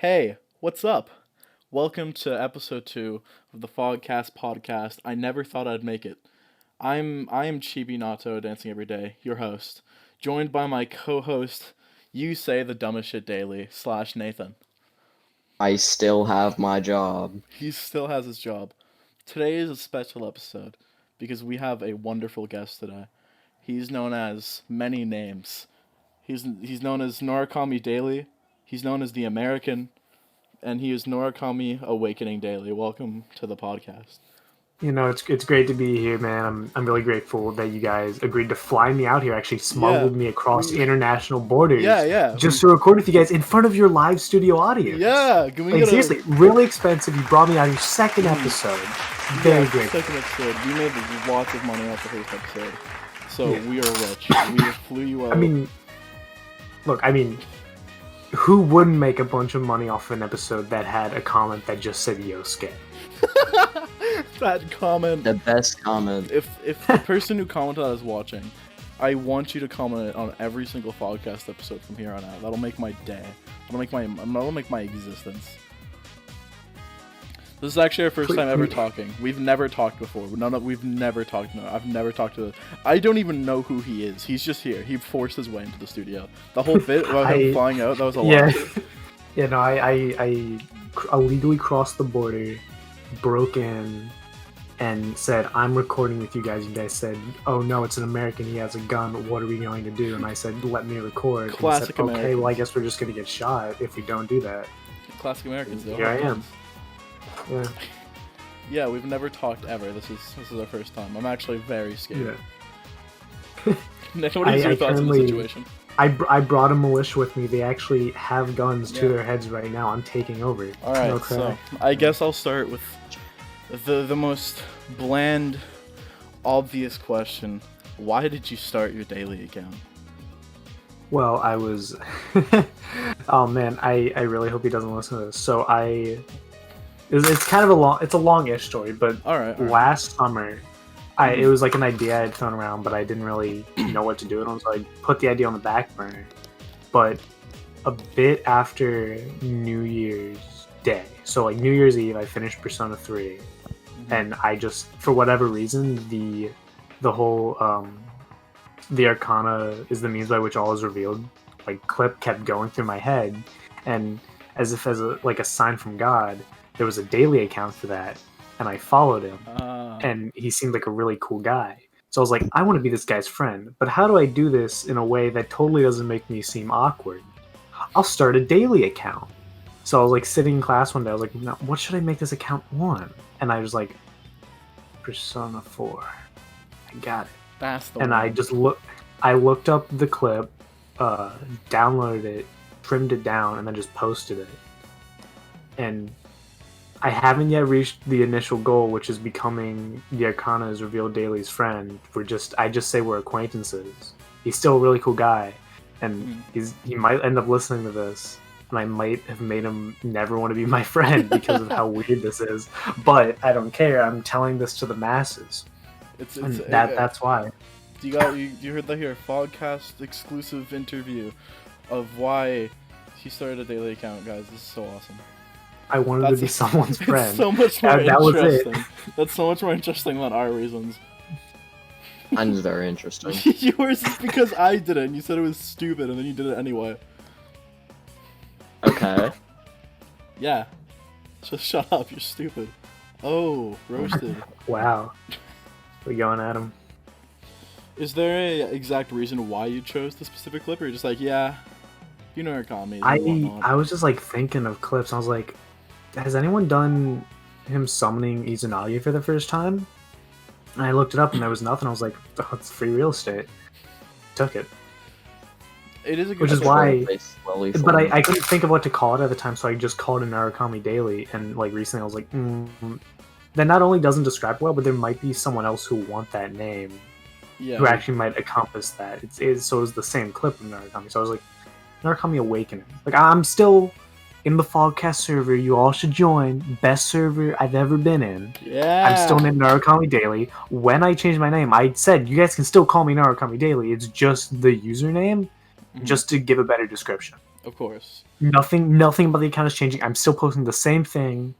Hey, what's up? Welcome to episode 2 of the Fogcast podcast. I never thought I'd make it. I am Chibi Nato dancing every day, your host, joined by my co-host, you say the dumbest shit daily / Nathan. I still have my job. He still has his job. Today is a special episode because we have a wonderful guest today. He's known as many names. He's known as Narukami Daily. He's known as the American, and he is Narukami Awakening Daily. Welcome to the podcast. It's great to be here, man. I'm really grateful that you guys agreed to fly me out here. Actually, smuggled me across international borders. Yeah. Just to record with you guys in front of your live studio audience. Yeah, seriously, really expensive. You brought me out your second episode. Very great. Second episode. We made lots of money off the first episode, so we are rich. We flew you out. I mean, who wouldn't make a bunch of money off an episode that had a comment that just said Yosuke? That comment. The best comment. If the person who commented is watching, I want you to comment on every single podcast episode from here on out. That'll make my day. That'll make my existence. This is actually our first time ever talking. We've never talked before. We've never talked. No, I've never talked to. I don't even know who he is. He's just here. He forced his way into the studio. The whole bit about him flying out, that was a lot. I illegally crossed the border, broke in, and said, I'm recording with you guys. You guys said, oh no, it's an American, he has a gun, what are we going to do? And I said, let me record. Classic and said, okay, Americans. well I guess we're just going to get shot if we don't do that. Classic Americans, though. Here I am. Yeah, we've never talked ever. This is our first time. I'm actually very scared. Yeah. Nick, what is your thoughts on the situation? I brought a militia with me. They actually have guns to their heads right now. I'm taking over. Alright, so I guess I'll start with the most bland, obvious question. Why did you start your daily account? Well, I was... oh man, I really hope he doesn't listen to this. So it's kind of it's a long-ish story, but all right. Last summer, it was like an idea I had thrown around, but I didn't really know what to do with it, so I put the idea on the back burner. But a bit after New Year's Day, so like New Year's Eve, I finished Persona 3, and I just, for whatever reason, the whole the Arcana is the means by which all is revealed, like clip kept going through my head, and as a sign from God, there was a daily account for that, and I followed him, and he seemed like a really cool guy. So I was like, I want to be this guy's friend, but how do I do this in a way that totally doesn't make me seem awkward? I'll start a daily account. So I was like sitting in class one day, I was like, no, what should I make this account on? And I was like, Persona 4. I got it. That's the and one. I looked up the clip, downloaded it, trimmed it down, and then just posted it. And I haven't yet reached the initial goal, which is becoming the Arcana's Revealed Daily's friend. I just say we're acquaintances. He's still a really cool guy, and he might end up listening to this, and I might have made him never want to be my friend because of how weird this is. But I don't care. I'm telling this to the masses. That's why. You heard that here, Fogcast exclusive interview of why he started a daily account, guys. This is so awesome. I wanted to be someone's friend. It's so much more that was interesting. it. That's so much more interesting than our reasons. Mine's very interesting. Yours is because I did it, and you said it was stupid, and then you did it anyway. Okay. Yeah. Just shut up, you're stupid. Oh, roasted. Wow. We're going at him. Is there a exact reason why you chose the specific clip, or you're just like, yeah, you know Narukami? I was just like thinking of clips. I was like, has anyone done him summoning Izanagi for the first time? And I looked it up and there was nothing. I was like, oh, it's free real estate. Took it. It is a good Which is why, but I I couldn't think of what to call it at the time, so I just called it Narukami Daily. And like recently, I was like, that not only doesn't describe well, but there might be someone else who want that name, who actually might encompass that. So it was the same clip of Narukami. So I was like, Narukami Awakening. Like I'm still in the Fogcast server. You all should join. Best server I've ever been in. Yeah. I'm still named Narukami Daily. When I changed my name, I said you guys can still call me Narukami Daily. It's just the username, just to give a better description. Of course. Nothing about the account is changing. I'm still posting the same thing.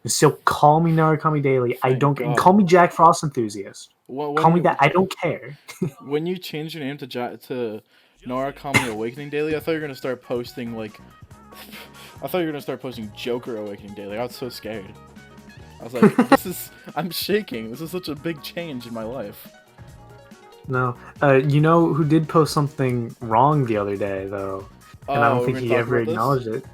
You still call me Narukami Daily. I Thank don't God. call me Jack Frost Enthusiast. Call me that. I don't care. When you changed your name to Narukami Awakening Daily, I thought you were gonna start posting like. I thought you were gonna start posting Joker Awakening Daily. I was so scared. I was like, I'm shaking. This is such a big change in my life. No. You know who did post something wrong the other day, though? And I don't think he ever acknowledged it.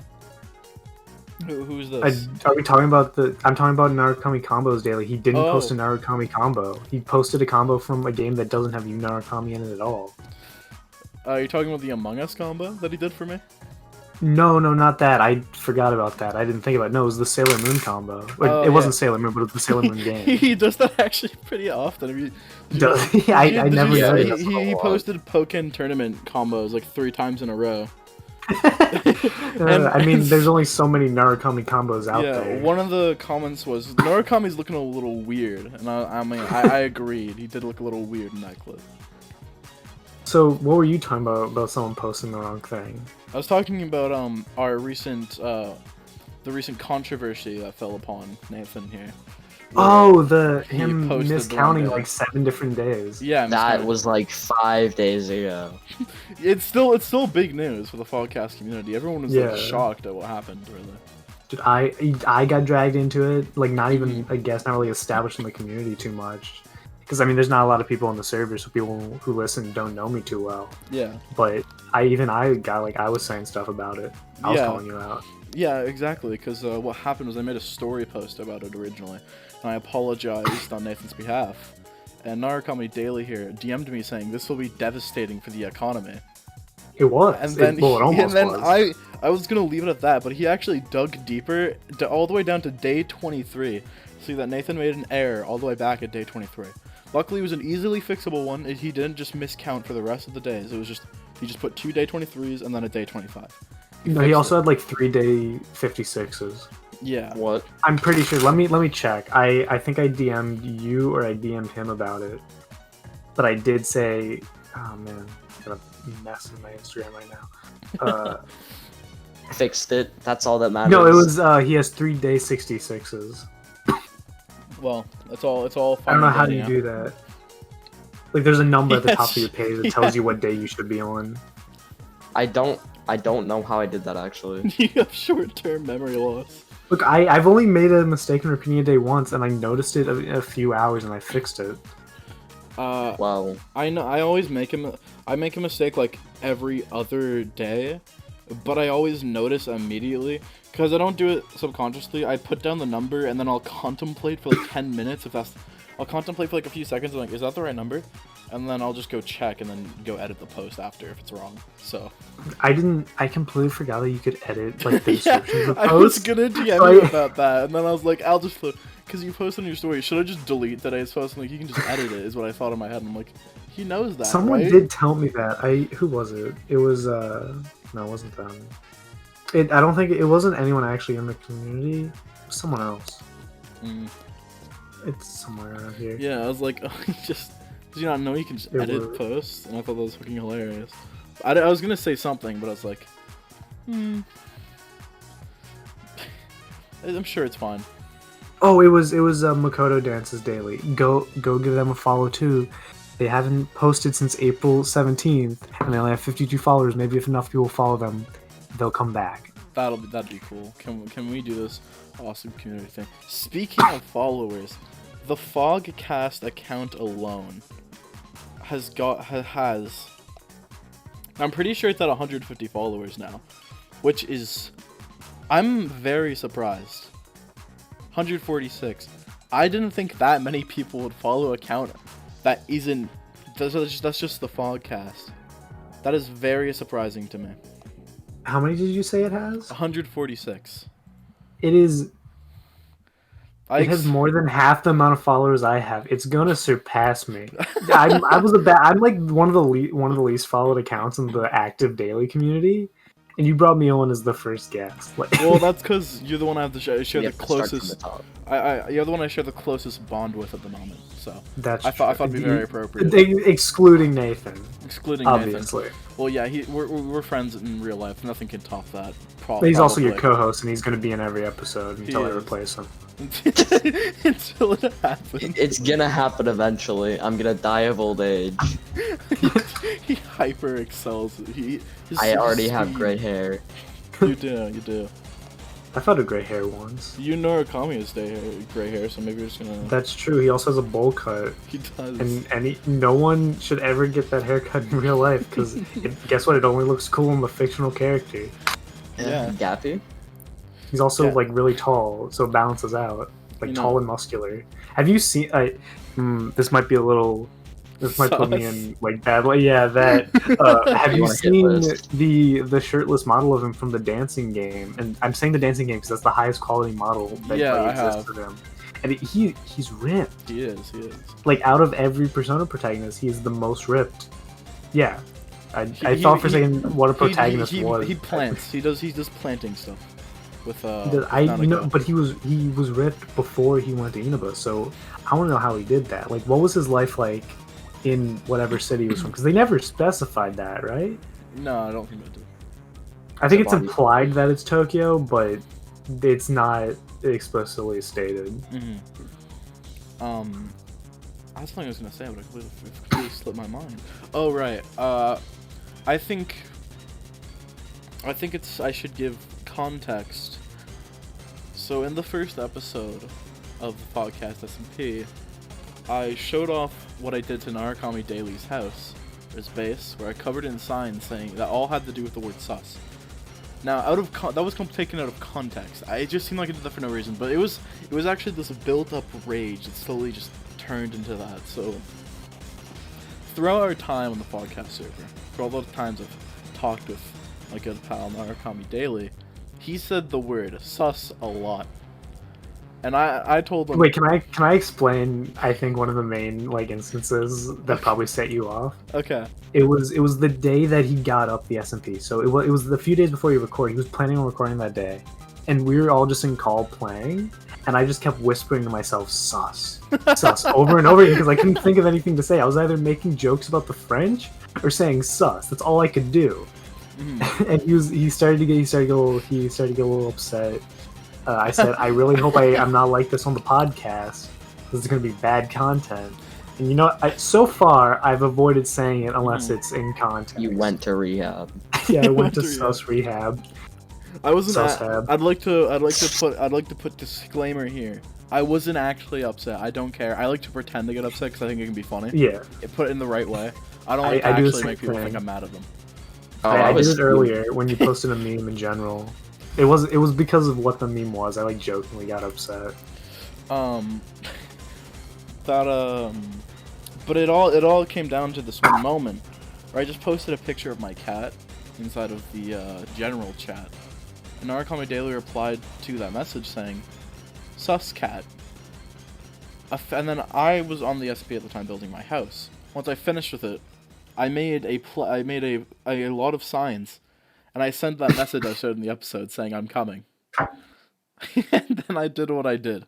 Who's this? Are we talking about I'm talking about Narukami Combos Daily. He didn't post a Narukami combo. He posted a combo from a game that doesn't have you Narukami in it at all. You're talking about the Among Us combo that he did for me? No, not that. I forgot about that. I didn't think about it. No, it was the Sailor Moon combo. It wasn't Sailor Moon, but it was the Sailor Moon game. He does that actually pretty often. I never noticed. He posted Pokken tournament combos like 3 times in a row. I mean, there's only so many Narukami combos out there. Yeah, one of the comments was, Narukami's looking a little weird. And I agreed. He did look a little weird in that clip. So, what were you talking about someone posting the wrong thing? I was talking about our recent the recent controversy that fell upon Nathan here. Oh, him posted miscounting like 7 different days. Yeah, that was like 5 days ago. It's still big news for the Fogcast community. Everyone was like shocked at what happened. Really. Dude, I got dragged into it. Like, not even, I guess, not really established in the community too much. Because, I mean, there's not a lot of people on the server, so people who listen don't know me too well. Yeah. But I got, like, I was saying stuff about it. I was calling you out. Yeah, exactly. Because what happened was I made a story post about it originally, and I apologized on Nathan's behalf. And Narukami Daily here DM'd me saying this will be devastating for the economy. It was. And then, it almost was. I was going to leave it at that, but he actually dug deeper, all the way down to day 23. See that Nathan made an error all the way back at day 23. Luckily, it was an easily fixable one. He didn't just miscount for the rest of the days. It was just, he just put 2 day 23s and then a day 25. He also had like 3 day 56s. Yeah. What? I'm pretty sure. Let me check. I think I DM'd you or I DM'd him about it. But I did say, oh man, I'm gonna mess in my Instagram right now. Fixed it. That's all that matters. No, it was he has 3 day 66s. Well, it's all fine. I don't know how you do that. Like, there's a number at the top of your page that tells you what day you should be on. I don't know how I did that, actually. You have short-term memory loss. Look, I've only made a mistake in repeating a day once, and I noticed it a few hours, and I fixed it. Wow. I know. I always make I make a mistake like every other day, but I always notice immediately because I don't do it subconsciously. I put down the number and then I'll contemplate for like 10 minutes. I'll contemplate for like a few seconds. And like, is that the right number? And then I'll just go check and then go edit the post after if it's wrong. So I completely forgot that you could edit like the descriptions of I was gonna DM you about that, and then I was like, I'll just put, because you posted on your story. Should I just delete today's post? And like, you can just edit it. Is what I thought in my head. And I'm like, he knows that. Someone right? did tell me that. Who was it? It was no, it wasn't them. I don't think it wasn't anyone actually in the community. It was someone else. It's somewhere around here. Yeah, I was like, oh, did you not know you can just edit posts? And I thought that was fucking hilarious. I was gonna say something, but I was like, I'm sure it's fine. Oh, it was Makoto Dances Daily. Go give them a follow too. They haven't posted since April 17th, and they only have 52 followers. Maybe if enough people follow them, they'll come back. That'd be cool. Can we do this awesome community thing? Speaking of followers, the Fogcast account alone has I'm pretty sure it's at 150 followers now, which is, I'm very surprised. 146. I didn't think that many people would follow an account that isn't. That's just the Fogcast. That is very surprising to me. How many did you say it has? 146. It is. It has more than half the amount of followers I have. It's gonna surpass me. I'm like one of the least followed accounts in the active daily community, and you brought me on as the first guest. Like, well, that's because you're the one I have to share the closest. The you're the one I share the closest bond with at the moment. So that's I thought it'd be very appropriate. Excluding Nathan. Excluding Nathan. Obviously. Well, yeah, we're friends in real life. Nothing can top that. But he's also your probably. co-host, and he's going to be in every episode until I is. replace him. Until it happens. It's gonna happen eventually. I'm gonna die of old age. He hyper excels. I already have speed. gray hair. You do. I thought of gray hair once. You know Narukami has gray hair, so maybe you're just gonna. That's true. He also has a bowl cut, He does. and no one should ever get that haircut in real life because guess what? It only looks cool in the fictional character. Yeah. Gappy? He's also Yeah. like really tall, so it balances out. Like You know- tall and muscular. Have you seen? This might be a little. This might put me Sus. in like bad. Yeah, that. Have You you wanna hit seen list. the shirtless model of him from the dancing game? And I'm saying the dancing game because that's the highest quality model that Yeah, I exists have. of him. And he's ripped. He is. Like out of every Persona protagonist, he is the most ripped. Yeah, I He- thought for a he- second what a protagonist he was. He plants. He does planting stuff. With Nanako. But he was ripped before he went to Inaba, so I want to know how he did that. Like, what was his life like in whatever city he was from? Because they never specified that, right? No, I don't think I did. I think it's Bobby. implied that it's Tokyo, but it's not explicitly stated. Mm-hmm. That's something I was gonna say, but it completely slipped my mind. Oh right. I think I should give context. So in the first episode of the Fogcast SMP, I showed off what I did to Narukami Daily's house, his base, where I covered in signs saying that all had to do with the word sus. Now, that was taken out of context. It just seemed like I did that for no reason, but it was actually this built-up rage that slowly just turned into that. So throughout our time on the podcast server, for all those times I've talked with my good pal Narukami Daily, he said the word sus a lot. And I told him... Wait, can I explain? I think one of the main like instances that probably set you off. Okay. It was the day that he got up the SMP. So it was the few days before he recorded. He was planning on recording that day, and we were all just in call playing, and I just kept whispering to myself "sus, sus" over and over again because I couldn't think of anything to say. I was either making jokes about the French or saying "sus." That's all I could do. Mhm. And he started to get a little upset. I said, I really hope I'm not like this on the podcast. This is going to be bad content. And you know, so far I've avoided saying it unless it's in context. You went to rehab. Yeah, I went to rehab. sus rehab. I wasn't. Sus-hab. I'd like to put disclaimer here. I wasn't actually upset. I don't care. I like to pretend to get upset because I think it can be funny. Yeah, Put it in the right way. I don't like to I do the actually same make people think thing. I'm mad at them. Oh, I did was it earlier when you posted a meme in general. It was because of what the meme was. I like jokingly got upset. But it all came down to this one moment where I just posted a picture of my cat inside of the general chat, and Narukami Daily replied to that message saying, "Sus cat." And then I was on the SP at the time building my house. Once I finished with it, I made a lot of signs, and I sent that message I showed in the episode saying I'm coming. And then I did what I did.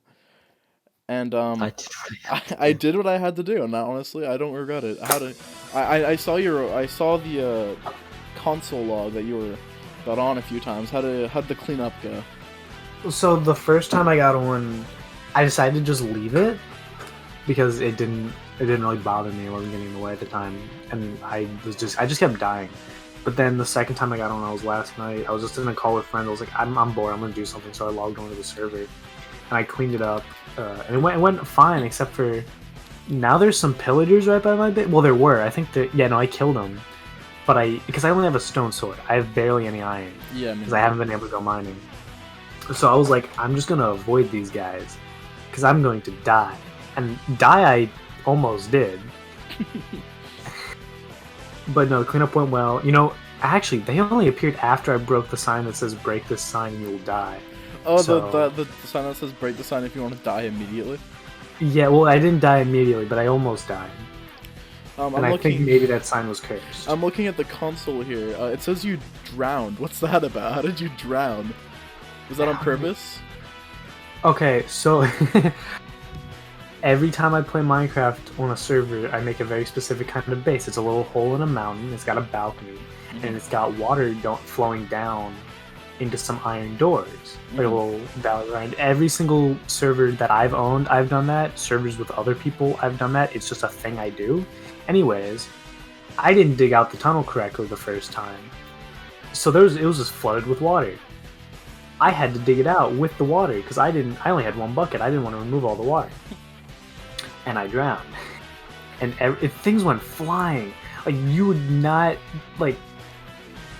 And I did what I had to do, and honestly, I don't regret it. I saw the console log that you got on a few times. How'd the cleanup go? So the first time I got on, I decided to just leave it because it didn't really bother me. It wasn't getting in the way at the time, and I just kept dying. But then the second time I got on, was last night. I was just in a call with friends. I was like, I'm bored. I'm gonna do something. So I logged onto the server, and I cleaned it up, and it went fine. Except for now, there's some pillagers right by my base. Well, there were. I think I killed them, but because I only have a stone sword. I have barely any iron Yeah, because I haven't been able to go mining. So I was like, I'm just gonna avoid these guys because I'm going to die, and die I almost did. But no, the cleanup went well. You know, actually, they only appeared after I broke the sign that says "Break this sign and you will die." Oh, So- the sign that says "Break the sign if you want to die immediately." Yeah, well, I didn't die immediately, but I almost died, I'm and I think looking. maybe that sign was cursed. I'm looking at the console here. It says you drowned. What's that about? How did you drown? Was that on purpose? Okay, so Every time I play Minecraft on a server, I make a very specific kind of base. It's a little hole in a mountain. It's got a balcony, and it's got water flowing down into some iron doors, like a little valley around. Every single server that I've owned, I've done that. Servers with other people, I've done that. It's just a thing I do. Anyways, I didn't dig out the tunnel correctly the first time, so it was just flooded with water. I had to dig it out with the water because I only had one bucket. I didn't want to remove all the water, and I drowned. And things went flying. Like, you would not, like,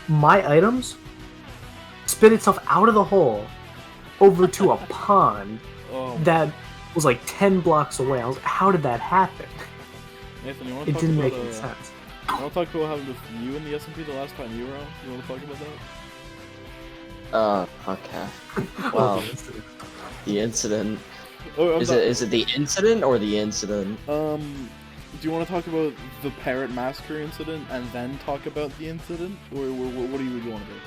my items spit itself out of the hole over to a pond that was like 10 blocks away. I was like, how did that happen? Nathan, you want to It talk didn't about, make any sense. You want to talk about what happened with you in the SMP the last time you were on? You want to talk about that? Okay. Well, the incident. Oh, Is it the incident or the incident? Do you want to talk about the Parrot Massacre incident and then talk about the incident, or what do you want to do?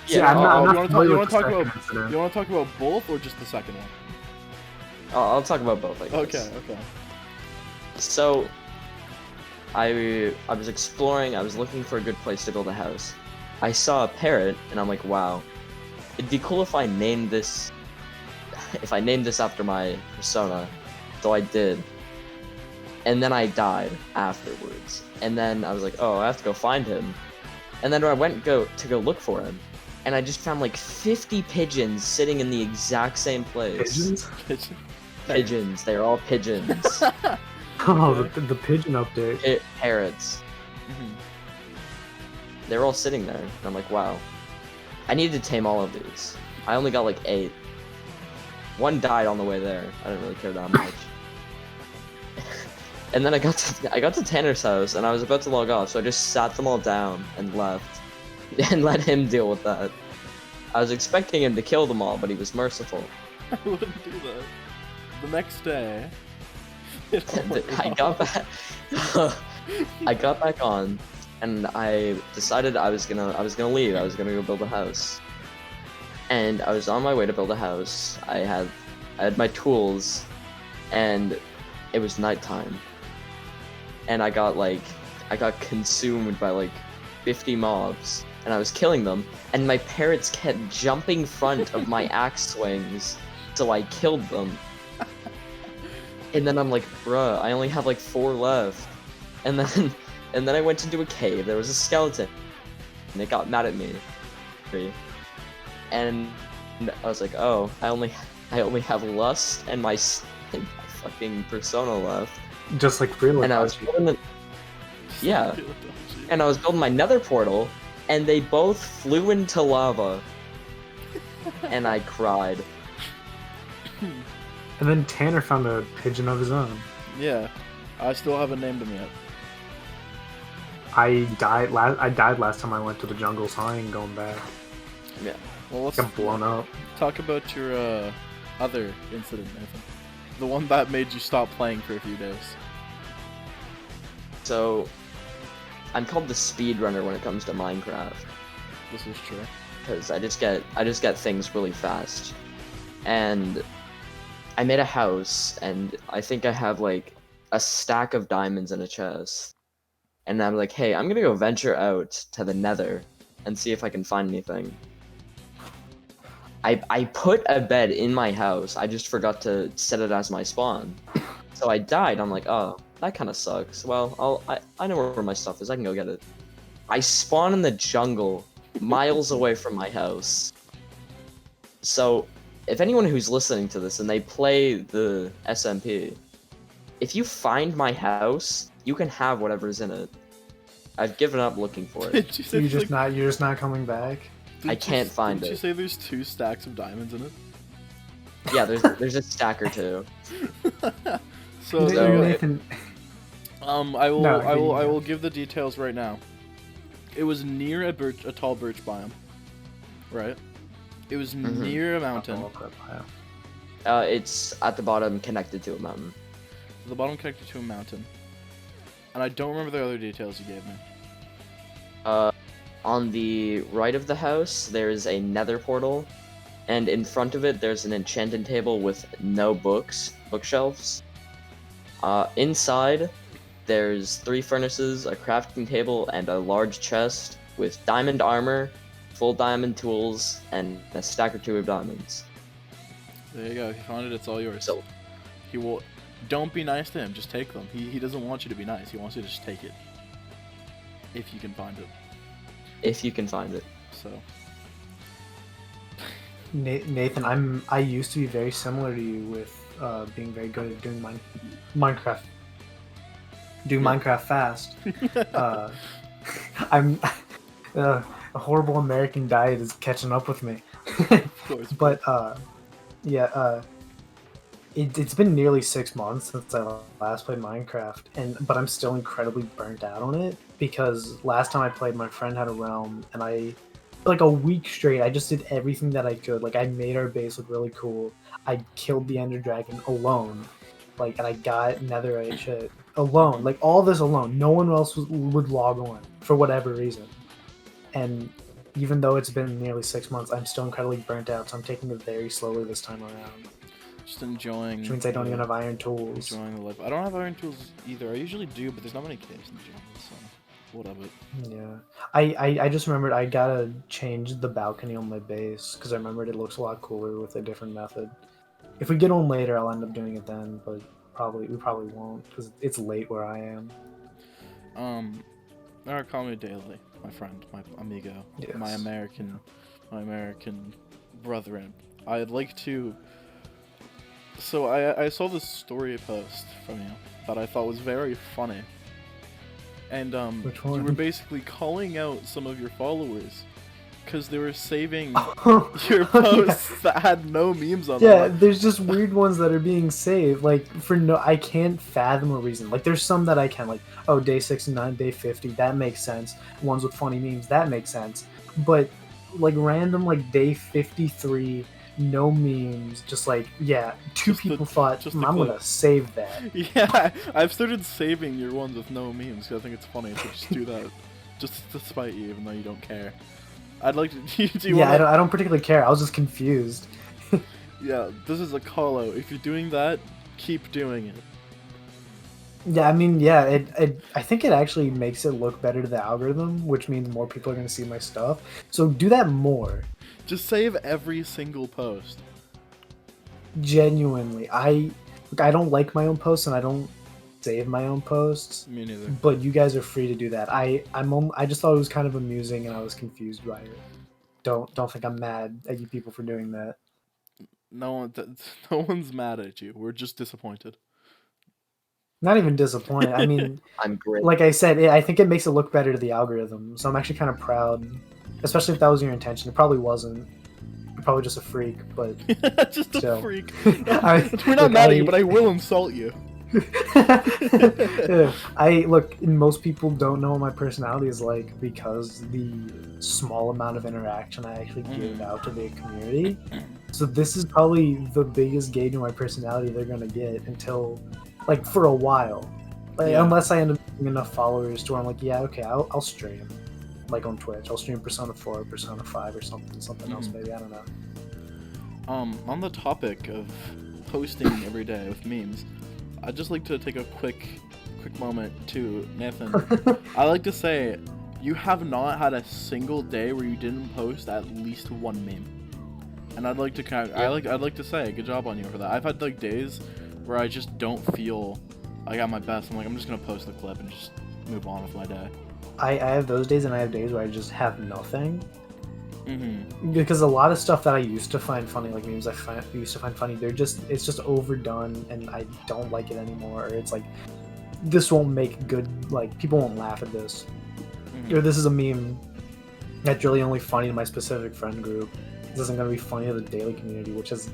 See, I'm not you want familiar to with the talk second about incident. you want to talk about both or just the second one? I'll talk about both, I guess. Okay. So, I was exploring. I was looking for a good place to build a house. I saw a parrot, and I'm like, wow, it'd be cool if I named this. If I named this after my persona, so I did. And then I died afterwards. And then I was like, oh, I have to go find him. And then I went to go look for him. And I just found like 50 pigeons sitting in the exact same place. Pigeons? Pigeons. They're all pigeons. Oh, the pigeon update. Parrots. They're all sitting there. And I'm like, wow. I need to tame all of these. I only got like 8. One died on the way there. I didn't really care that much. And then I got to Tanner's house, and I was about to log off, so I just sat them all down and left, and let him deal with that. I was expecting him to kill them all, but he was merciful. I wouldn't do that. The next day, I got back on, and I decided I was gonna leave. I was gonna go build a house, and I was on my way to build a house. I had my tools, and it was nighttime. And I got consumed by like 50 mobs, and I was killing them, and my parrots kept jumping front of my axe swings, so I killed them. And then I'm like, bruh, I only have like 4 left. And then I went into a cave. There was a skeleton, and it got mad at me. And I was like, oh, I only have lust and my fucking persona left. Just like real. And I was building and I was building my nether portal, and they both flew into lava. And I cried. And then Tanner found a pigeon of his own. Yeah, I still haven't named him yet. I died last time I went to the jungle, so I ain't going back. Yeah. Well, let's Got blown up. talk about your other incident, Nathan. The one that made you stop playing for a few days. So, I'm called the speedrunner when it comes to Minecraft, This is true. because I just get things really fast. And I made a house, and I think I have like a stack of diamonds in a chest. And I'm like, hey, I'm gonna go venture out to the nether and see if I can find anything. I put a bed in my house. I just forgot to set it as my spawn. So I died. I'm like, oh, that kind of sucks. Well, I know where my stuff is. I can go get it. I spawn in the jungle, miles away from my house. So, if anyone who's listening to this and they play the SMP, if you find my house, you can have whatever's in it. I've given up looking for it. Did you say You're just not coming back. I can't find Did you it. say there's 2 stacks of diamonds in it? Yeah, there's a stack or 2. So So- there you go. Nathan, I will No, I will give the details right now. It was near a tall birch biome, right? It was near a mountain. It's at the bottom, connected to a mountain. The bottom connected to a mountain. And I don't remember the other details you gave me. On the right of the house, there's a nether portal, and in front of it, there's an enchanted table with no bookshelves. Inside, there's 3 furnaces, a crafting table, and a large chest with diamond armor, full diamond tools, and a stack or 2 of diamonds. There you go. If you found it, it's all yours. So, He will. Don't be nice to him. Just take them. He doesn't want you to be nice. He wants you to just take it. If you can find it. if you can find it. So. Nathan, I used to be very similar to you with being very good at doing Minecraft. Doing Minecraft fast. I'm a horrible American diet is catching up with me. Of course. But it's been nearly 6 months since I last played Minecraft, but I'm still incredibly burnt out on it because last time I played, my friend had a realm, and like a week straight, I just did everything that I could. Like I made our base look really cool. I killed the Ender Dragon alone, and I got Netherite shit alone. Like all this alone. No one else would log on for whatever reason. And even though it's been nearly 6 months, I'm still incredibly burnt out. So I'm taking it very slowly this time around. Just enjoying. Which means I don't even have iron tools. Enjoying the life. I don't have iron tools either. I usually do, but there's not many caves in the jungle, so whatever. Yeah. I just remembered I gotta change the balcony on my base because I remembered it looks a lot cooler with a different method. If we get on later, I'll end up doing it then, but we probably won't because it's late where I am. Narukami Daily, my friend, my amigo, Yes. my American brethren. I'd like to. So I saw this story post from you that I thought was very funny. And Which you one? were basically calling out some of your followers because they were saving your posts that had no memes on Yeah, them. there's just weird ones that are being saved. Like I can't fathom a reason. Like there's some that I can, like, oh, day 69, day 50, that makes sense. Ones with funny memes, that makes sense. But like random like day 53, no memes, just like, yeah, two people thought, just the I'm clip. gonna save that. Yeah, I've started saving your ones with no memes because I think it's funny. So just do that, just to spite you, even though you don't care. I'd like to. Do you Yeah, wanna... I don't particularly care. I was just confused. Yeah, this is a call out. If you're doing that, keep doing it. Yeah, I mean, yeah, I think it actually makes it look better to the algorithm, which means more people are gonna see my stuff. So do that more. Just save every single post. Genuinely, I don't like my own posts and I don't save my own posts. Me neither. But you guys are free to do that. I just thought it was kind of amusing and I was confused by it. Don't think I'm mad at you people for doing that. No one's mad at you. We're just disappointed. Not even disappointed. I mean, I'm great. like I said, I think it makes it look better to the algorithm. So I'm actually kind of proud, especially if that was your intention. It probably wasn't. You're probably just a freak, but Just a still. freak. Look, We're not mad at you, but I will insult you. Most people don't know what my personality is like because the small amount of interaction I actually give out to the community. So this is probably the biggest gauge of my personality they're gonna get until, like, for a while. Like, Yeah. unless I end up getting enough followers to where I'm like, yeah, okay, I'll stream. Like on Twitch. I'll stream Persona 4 or Persona 5 or something else maybe, I don't know. On the topic of posting every day with memes, I'd just like to take a quick moment to Nathan. I like to say, you have not had a single day where you didn't post at least one meme, and I'd like to I'd like to say good job on you for that. I've had like days where I just don't feel like at my best. I'm like, I'm just gonna post the clip and just move on with my day. I have those days and I have days where I just have nothing. Mm-hmm. Because a lot of stuff that I used to find funny, like memes I used to find funny, it's just overdone and I don't like it anymore. Or it's like, this won't make good, like, people won't laugh at this. Mm-hmm. Or this is a meme that's really only funny to my specific friend group. This isn't going to be funny to the daily community, which is,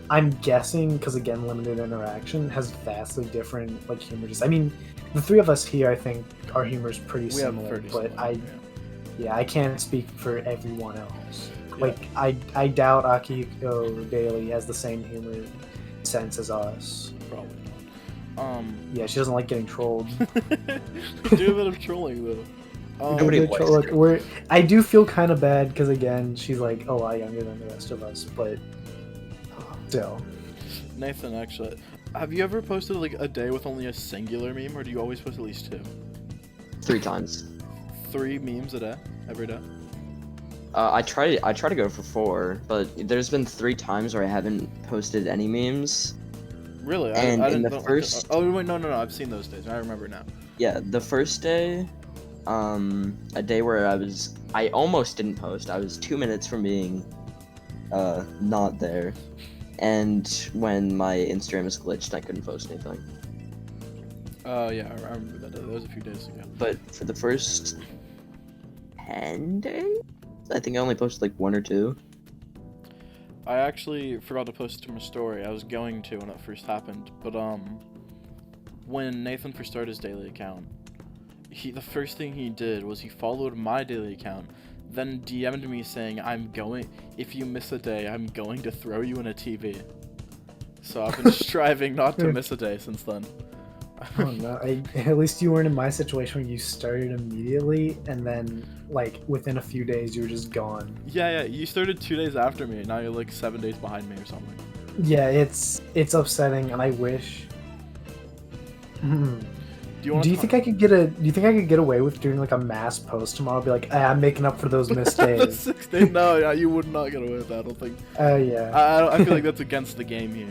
I'm guessing, because again, limited interaction, has vastly different, like, humor. I mean, the three of us here, I think, our humor is pretty similar, but I can't speak for everyone else. Yeah. Like, I doubt Akihiko Daily has the same humor sense as us. Probably Yeah, she doesn't like getting trolled. not. Do a bit of trolling though. Nobody likes Look, I do feel kind of bad because again, she's like a lot younger than the rest of us, but still. Nathan, actually, Have you ever posted like a day with only a singular meme, or do you always post at least 2? 3 times. 3 memes a day, every day? I try to go for 4, but there's been 3 times where I haven't posted any memes. Really? And I in didn't, the first... Oh, wait, no, I've seen those days. I remember now. Yeah, the first day, a day where I almost didn't post. I was 2 minutes from being, not there. And when my Instagram was glitched, I couldn't post anything. Oh, yeah, I remember that. That was a few days ago. But for the first 10 days, I think I only posted like 1 or 2. I actually forgot to post it to my story. I was going to when it first happened, but when Nathan first started his daily account, the first thing he did was he followed my daily account, then DM'd me saying, if you miss a day, I'm going to throw you in a TV. So I've been striving not to miss a day since then. Oh no! At least you weren't in my situation where you started immediately, and then like within a few days you were just gone. Yeah. You started 2 days after me. Now you're like 7 days behind me or something. Yeah, it's upsetting, and I wish. Do you think I could get away with doing like a mass post tomorrow? Be like, I'm making up for those missed days. 6 days? No, you would not get away with that. I don't think. Yeah. I feel like that's against the game here.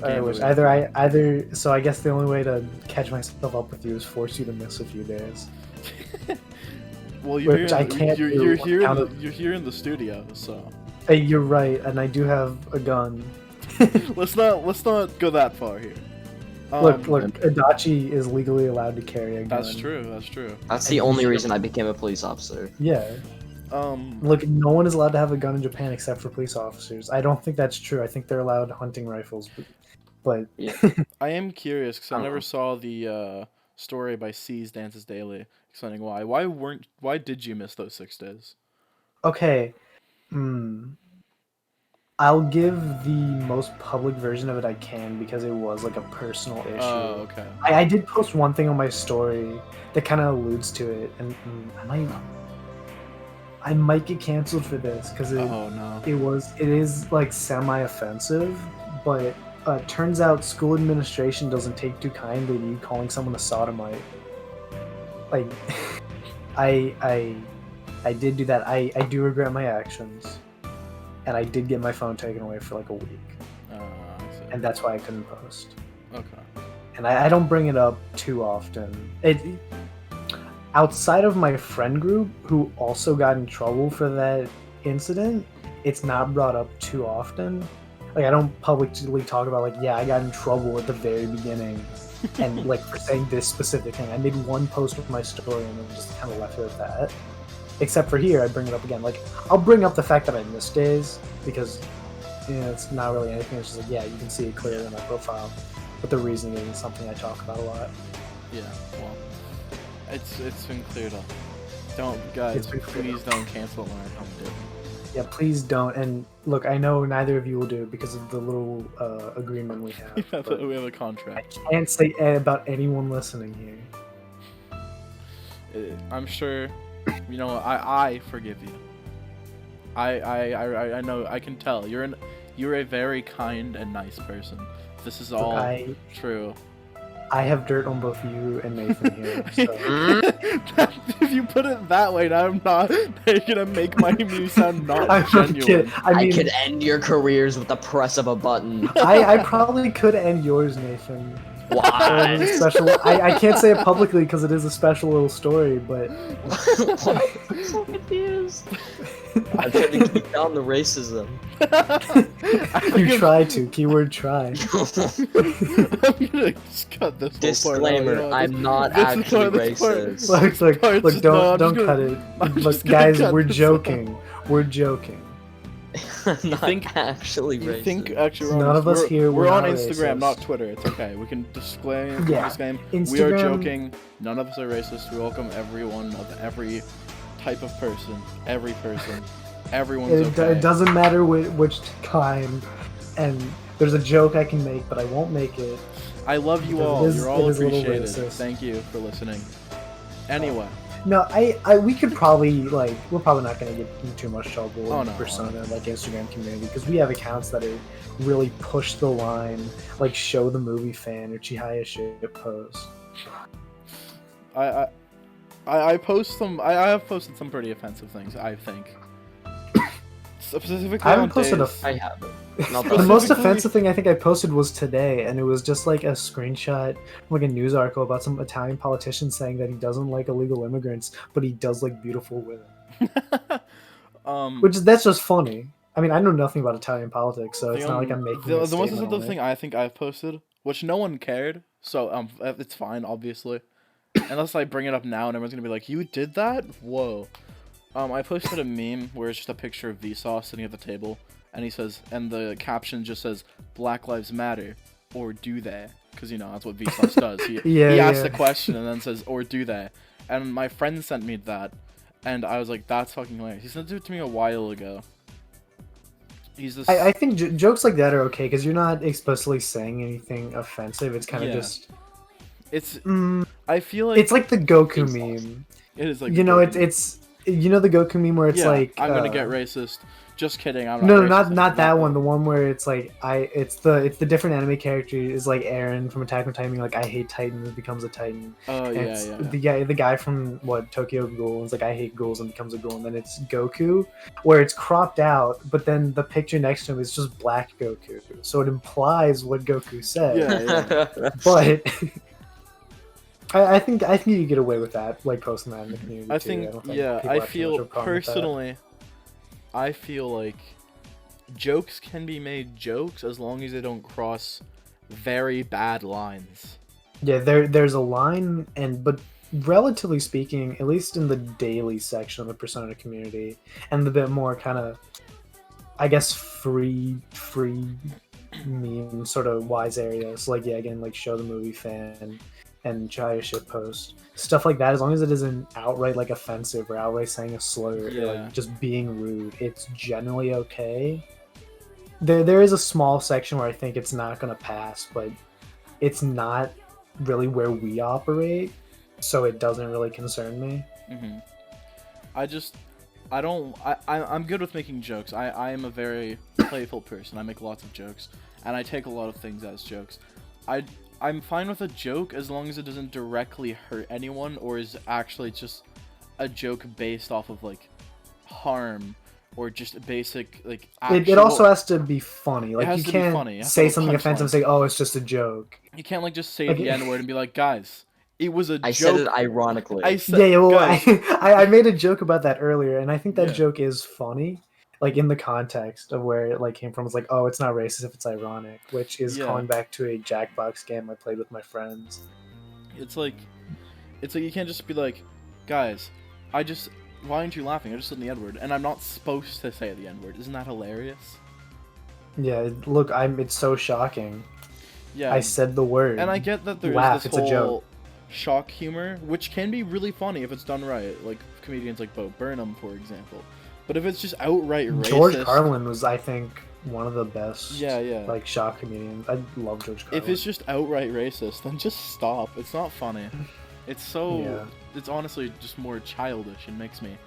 I wish either. So I guess the only way to catch myself up with you is force you to miss a few days. Well, You're here in the studio, so. Hey, you're right, and I do have a gun. let's not go that far here. Look, Adachi is legally allowed to carry a gun. That's true. That's the only reason I became a police officer. Yeah. Look, no one is allowed to have a gun in Japan except for police officers. I don't think that's true. I think they're allowed hunting rifles, but yeah. I am curious because I never saw the story by C's Dances Daily explaining why. Why did you miss those 6 days? Okay. I'll give the most public version of it I can because it was like a personal issue. Oh, okay. I did post one thing on my story that kind of alludes to it, and I might get canceled for this because it is like semi-offensive, but turns out school administration doesn't take too kindly to you calling someone a sodomite. Like, I did do that. I do regret my actions. And I did get my phone taken away for like a week. And that's why I couldn't post. Okay. And I don't bring it up too often. Outside of my friend group, who also got in trouble for that incident, it's not brought up too often. Like, I don't publicly talk about, like, yeah, I got in trouble at the very beginning. And, like, for saying this specific thing. I made one post with my story and then just kind of left it at that. Except for here, I bring it up again. Like, I'll bring up the fact that I missed days because, it's not really anything. It's just like, yeah, you can see it clearly in my profile. But the reasoning isn't something I talk about a lot. Yeah, well, it's been cleared up. Please don't cancel when I come to. Yeah, please don't. And look, I know neither of you will do it because of the little agreement we have. We have a contract. I can't say about anyone listening here. I'm sure. I forgive you. I know. I can tell you're a very kind and nice person. This is all true. I have dirt on both you and Nathan here. So. If you put it that way, now I'm not. You're gonna make my meme sound not genuine. I could end your careers with the press of a button. I probably could end yours, Nathan. Why? I can't say it publicly because it is a special little story, but... I'm so confused. I'm trying to keep down the racism. You try to. Keyword try. I'm gonna just cut this Disclaimer, whole part out, I'm not actually racist. Look, don't cut it. Look, guys, we're joking. We're joking. I'm not actually racist. None of us here we're on Instagram, not Twitter. It's okay. We can disclaim. Instagram, we are joking. None of us are racist. We welcome everyone of every type of person. Every person. Everyone's okay. It doesn't matter which kind. And there's a joke I can make, but I won't make it. I love you all. You're all appreciated. Thank you for listening. Anyway. No, we could probably like we're probably not gonna get in too much trouble in the Persona like Instagram community because we have accounts that are really push the line, like show the movie fan or Chihaya shit post. I post some. I have posted some pretty offensive things. I think. Specifically I haven't on posted days. I haven't. Not The that most Specifically- offensive thing I think I posted was today, and it was just like a screenshot from like a news article about some Italian politician saying that he doesn't like illegal immigrants, but he does like beautiful women. That's just funny. I mean, I know nothing about Italian politics, so it's not like I'm making the a most statement offensive on thing it. I think I've posted, which no one cared, so it's fine, obviously. Unless I bring it up now and everyone's gonna be like, "You did that? Whoa!" I posted a meme where it's just a picture of Vsauce sitting at the table, and he says, and the caption just says, "Black Lives Matter," or do they? Because that's what Vsauce does. He asks the question and then says, "Or do they?" And my friend sent me that, and I was like, "That's fucking hilarious." He sent it to me a while ago. He's this. I think jokes like that are okay because you're not explicitly saying anything offensive. It's kind of Yeah. just. It's. Mm, I feel like it's like the Goku meme. it is like You the know, Goku. it's the Goku meme where it's Yeah, like I'm gonna get racist. Just kidding. I'm not. No, racist. not that one. The one where it's like it's the different anime character is like Eren from Attack on Titan being like I hate Titans becomes a Titan. Oh And yeah, it's yeah. the guy from Tokyo Ghoul is like I hate ghouls and becomes a ghoul, and then it's Goku where it's cropped out, but then the picture next to him is just black Goku, so it implies what Goku said. Yeah. But I think you get away with that, like posting that in the community. I too. think don't think yeah. people I have too much feel of a problem with that. personally. I feel like jokes can be made jokes as long as they don't cross very bad lines. Yeah, there's a line, but relatively speaking, at least in the daily section of the Persona community, and the bit more kind of, I guess, free meme sort of wise areas, like again, like show the movie fan and Chaya shit post stuff like that. As long as it isn't outright like offensive or outright saying a slur or like just being rude, it's generally okay. There is a small section where I think it's not gonna pass, but it's not really where we operate, so it doesn't really concern me. Mm-hmm. I'm good with making jokes. I am a very playful person. I make lots of jokes, and I take a lot of things as jokes. I'm fine with a joke as long as it doesn't directly hurt anyone or is actually just a joke based off of like harm or just basic like actual... It also has to be funny. Like you can't say something offensive and say, "Oh, it's just a joke." You can't like just say the N-word and be like, "Guys, it was a joke." I said it ironically. I made a joke about that earlier, and I think that Yeah. joke is funny. Like in the context of where it like came from, it's like, oh, it's not racist if it's ironic, which is calling back to a Jackbox game I played with my friends. It's like you can't just be like, "Guys, why aren't you laughing? I just said the N-word, and I'm not supposed to say the N-word. Isn't that hilarious?" Yeah, look, it's so shocking. Yeah, I said the word. and I get that there's Laugh, this it's a joke. whole shock humor, which can be really funny if it's done right, like comedians like Bo Burnham, for example. But if it's just outright racist... George Carlin was, I think, one of the best like shock comedians. I love George Carlin. If it's just outright racist, then just stop. It's not funny. It's so... It's honestly just more childish and makes me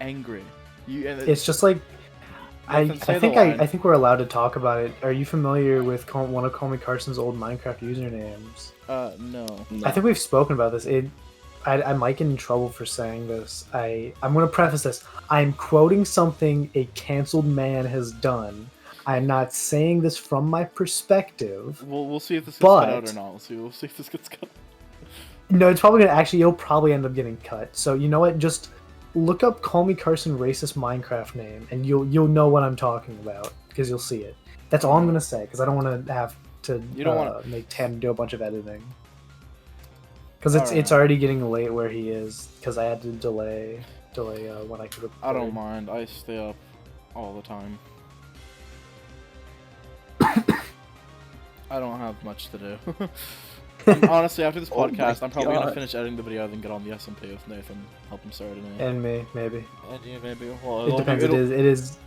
angry. It's just like... I think we're allowed to talk about it. Are you familiar with one of Call Me Carson's old Minecraft usernames? No. I think we've spoken about this. I might get in trouble for saying this. I'm going to preface this. I'm quoting something a canceled man has done. I'm not saying this from my perspective. We'll see if this gets cut out or not. We'll see if this gets cut. No, it's probably going to... You'll probably end up getting cut. So, you know what? Just look up Call Me Carson racist Minecraft name, and you'll know what I'm talking about, because you'll see it. That's all I'm going to say, because I don't want to have to make Tam do a bunch of editing. Because it's already getting late where he is, because I had to delay when I could have. I don't mind. I stay up all the time. I don't have much to do. And honestly, after this podcast, I'm probably gonna finish editing the video and then get on the SMP with Nathan, help him start it. And me, maybe. And you, maybe. Well, it depends. It is.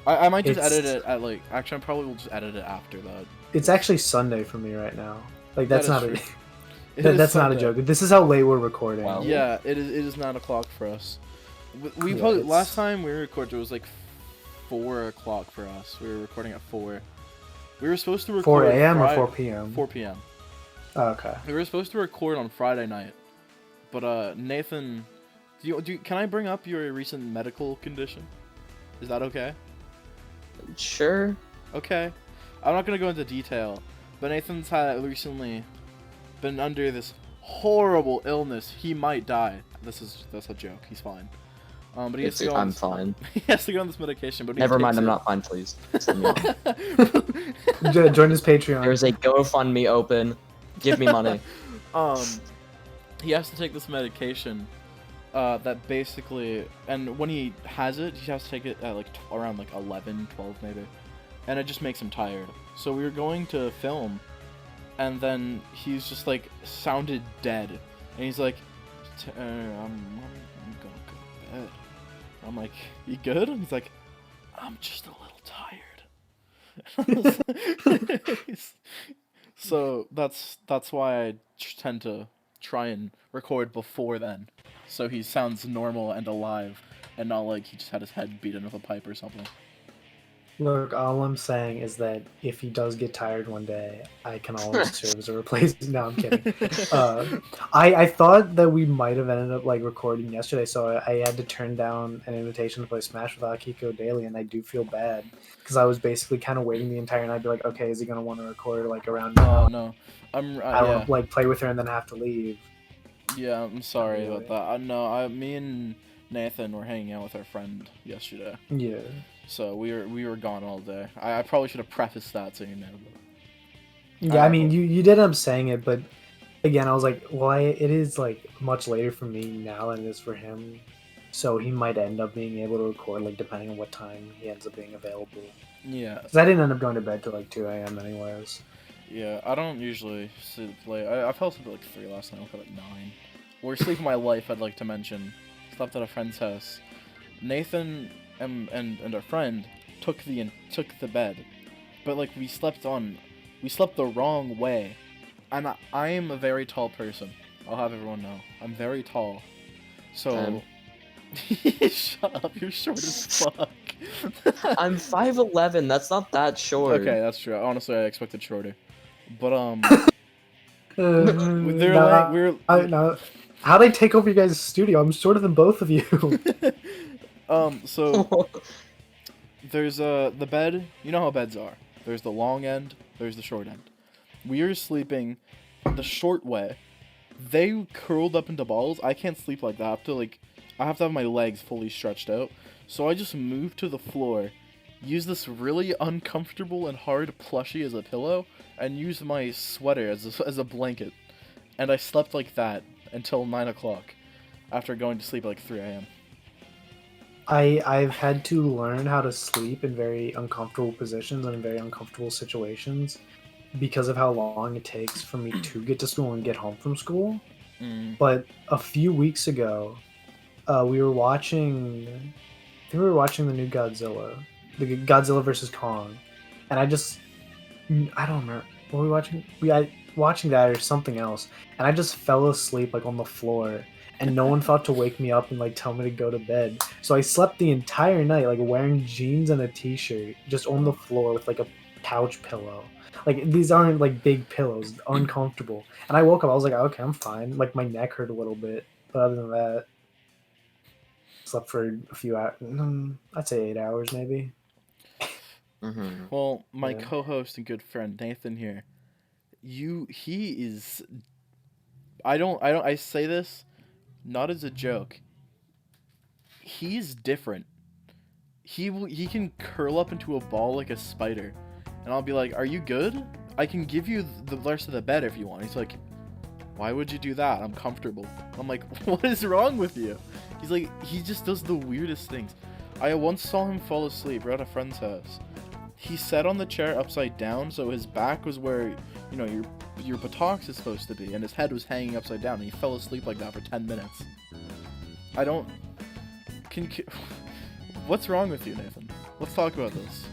I might just edit it at like. Actually, I probably will just edit it after that. It's actually Sunday for me right now. Like that's not a. It is That's not a Sunday. joke. This is how late we're recording. Wow. Yeah, it is 9 o'clock for us. We Yeah, probably, it's- last time we recorded it was like 4 o'clock for us. We were recording at 4. We were supposed to record 4 a.m. or Fri- 4 p.m. 4 p.m. Oh, okay. We were supposed to record on Friday night, but Nathan, can I bring up your recent medical condition? Is that okay? Sure. Okay. I'm not gonna go into detail, but Nathan's had recently been under this horrible illness. He might die. That's a joke. He's fine. But he has to go on I'm this, fine. he has to go on this medication. But when he Never mind, takes I'm it- not fine, please. Send me off. Join his Patreon. There's a GoFundMe open. Give me money. He has to take this medication that basically, and when he has it, he has to take it at like around like 11, 12 maybe, and it just makes him tired. So we were going to film, and then he's just like sounded dead, and he's like, I'm gonna go to bed. I'm like, you good? And he's like, I'm just a little tired. So that's why I tend to try and record before then, so he sounds normal and alive, and not like he just had his head beaten with a pipe or something. Look, all I'm saying is that if he does get tired one day, I can always serve as a replacement. No, I'm kidding. I thought that we might have ended up like recording yesterday, so I had to turn down an invitation to play Smash with Akiko Daily, and I do feel bad because I was basically kind of waiting the entire night, be like, okay, is he gonna want to record like around now? Oh no, I don't yeah, want to like play with her and then have to leave. yeah, I'm sorry Really? about that. Me and Nathan were hanging out with our friend yesterday, Yeah. so we were gone all day. I probably should have prefaced that so you know. Yeah, I mean, you did end up saying it, but again, I was like, well, it is like much later for me now than it is for him, so he might end up being able to record like depending on what time he ends up being available. Yeah, Because I didn't end up going to bed till like 2 a.m. anyways. yeah, I don't usually sleep late. I fell asleep at like 3 last night. I woke up at 9. We're sleeping my life. I'd like to mention. Slept at a friend's house. Nathan and our friend took the bed, but like we slept the wrong way, and I am a very tall person. I'll have everyone know I'm very tall, so shut up. You're short as fuck. I'm 5'11". That's not that short. Okay, that's true. Honestly, I expected shorter, but How'd I take over you guys' studio? I'm shorter than both of you. So there's the bed. You know how beds are. There's the long end. There's the short end. We are sleeping the short way. They curled up into balls. I can't sleep like that. I have to have my legs fully stretched out. So I just moved to the floor, used this really uncomfortable and hard plushie as a pillow, and used my sweater as a blanket. And I slept like that until 9 o'clock, after going to sleep at like 3 a.m. I've had to learn how to sleep in very uncomfortable positions and in very uncomfortable situations because of how long it takes for me to get to school and get home from school. But a few weeks ago, we were watching the new Godzilla, the Godzilla vs. Kong, and I don't remember. Were we watching? Watching that or something else, and I just fell asleep like on the floor, and no one thought to wake me up and like tell me to go to bed. So I slept the entire night like wearing jeans and a t-shirt, just on the floor with like a couch pillow. Like these aren't like big pillows, uncomfortable. And I woke up, I was like, okay, I'm fine. Like my neck hurt a little bit, but other than that, slept for a few hours. I'd say 8 hours maybe. Mm-hmm. Well, my Yeah. co-host and good friend Nathan here, he is. I say this not as a joke. He's different. He can curl up into a ball like a spider, and I'll be like, "Are you good? I can give you the rest of the bed if you want." He's like, "Why would you do that? I'm comfortable." I'm like, "What is wrong with you?" He's like, he just does the weirdest things. I once saw him fall asleep. We're at a friend's house. He sat on the chair upside down, so his back was where, you know, your buttocks is supposed to be, and his head was hanging upside down, and he fell asleep like that for 10 minutes. I don't... What's wrong with you, Nathan? Let's talk about this.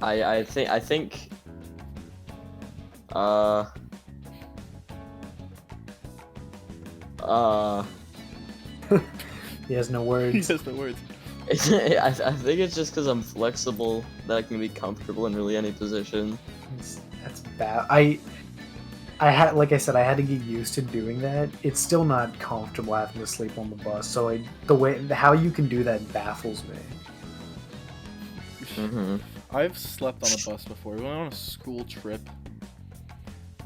I think Uh. He has no He words. has no words. I think it's just because I'm flexible that I can be comfortable in really any position. That's bad. I had, like I said, I had to get used to doing that. It's still not comfortable having to sleep on the bus. So how you can do that baffles me. Mm-hmm. I've slept on a bus before. We went on a school trip,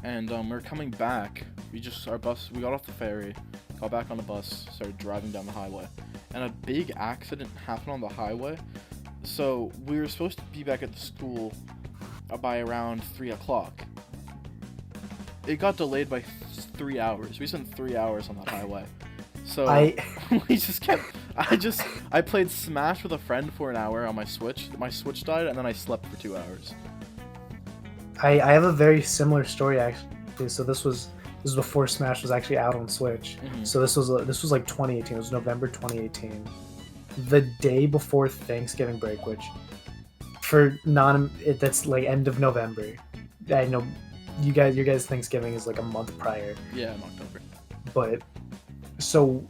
and we were coming back. We got off the ferry, got back on the bus, started driving down the highway, and a big accident happened on the highway. So we were supposed to be back at the school by around 3 o'clock. It got delayed by 3 hours. We spent 3 hours on that highway. So we just kept. I played Smash with a friend for an hour on my Switch. My Switch died, and then I slept for 2 hours. I have a very similar story actually. So this was before Smash was actually out on Switch. Mhm. So this was like 2018. It was November 2018, the day before Thanksgiving break, which that's like end of November. I know your guys' Thanksgiving is like a month prior. Yeah, in October. But so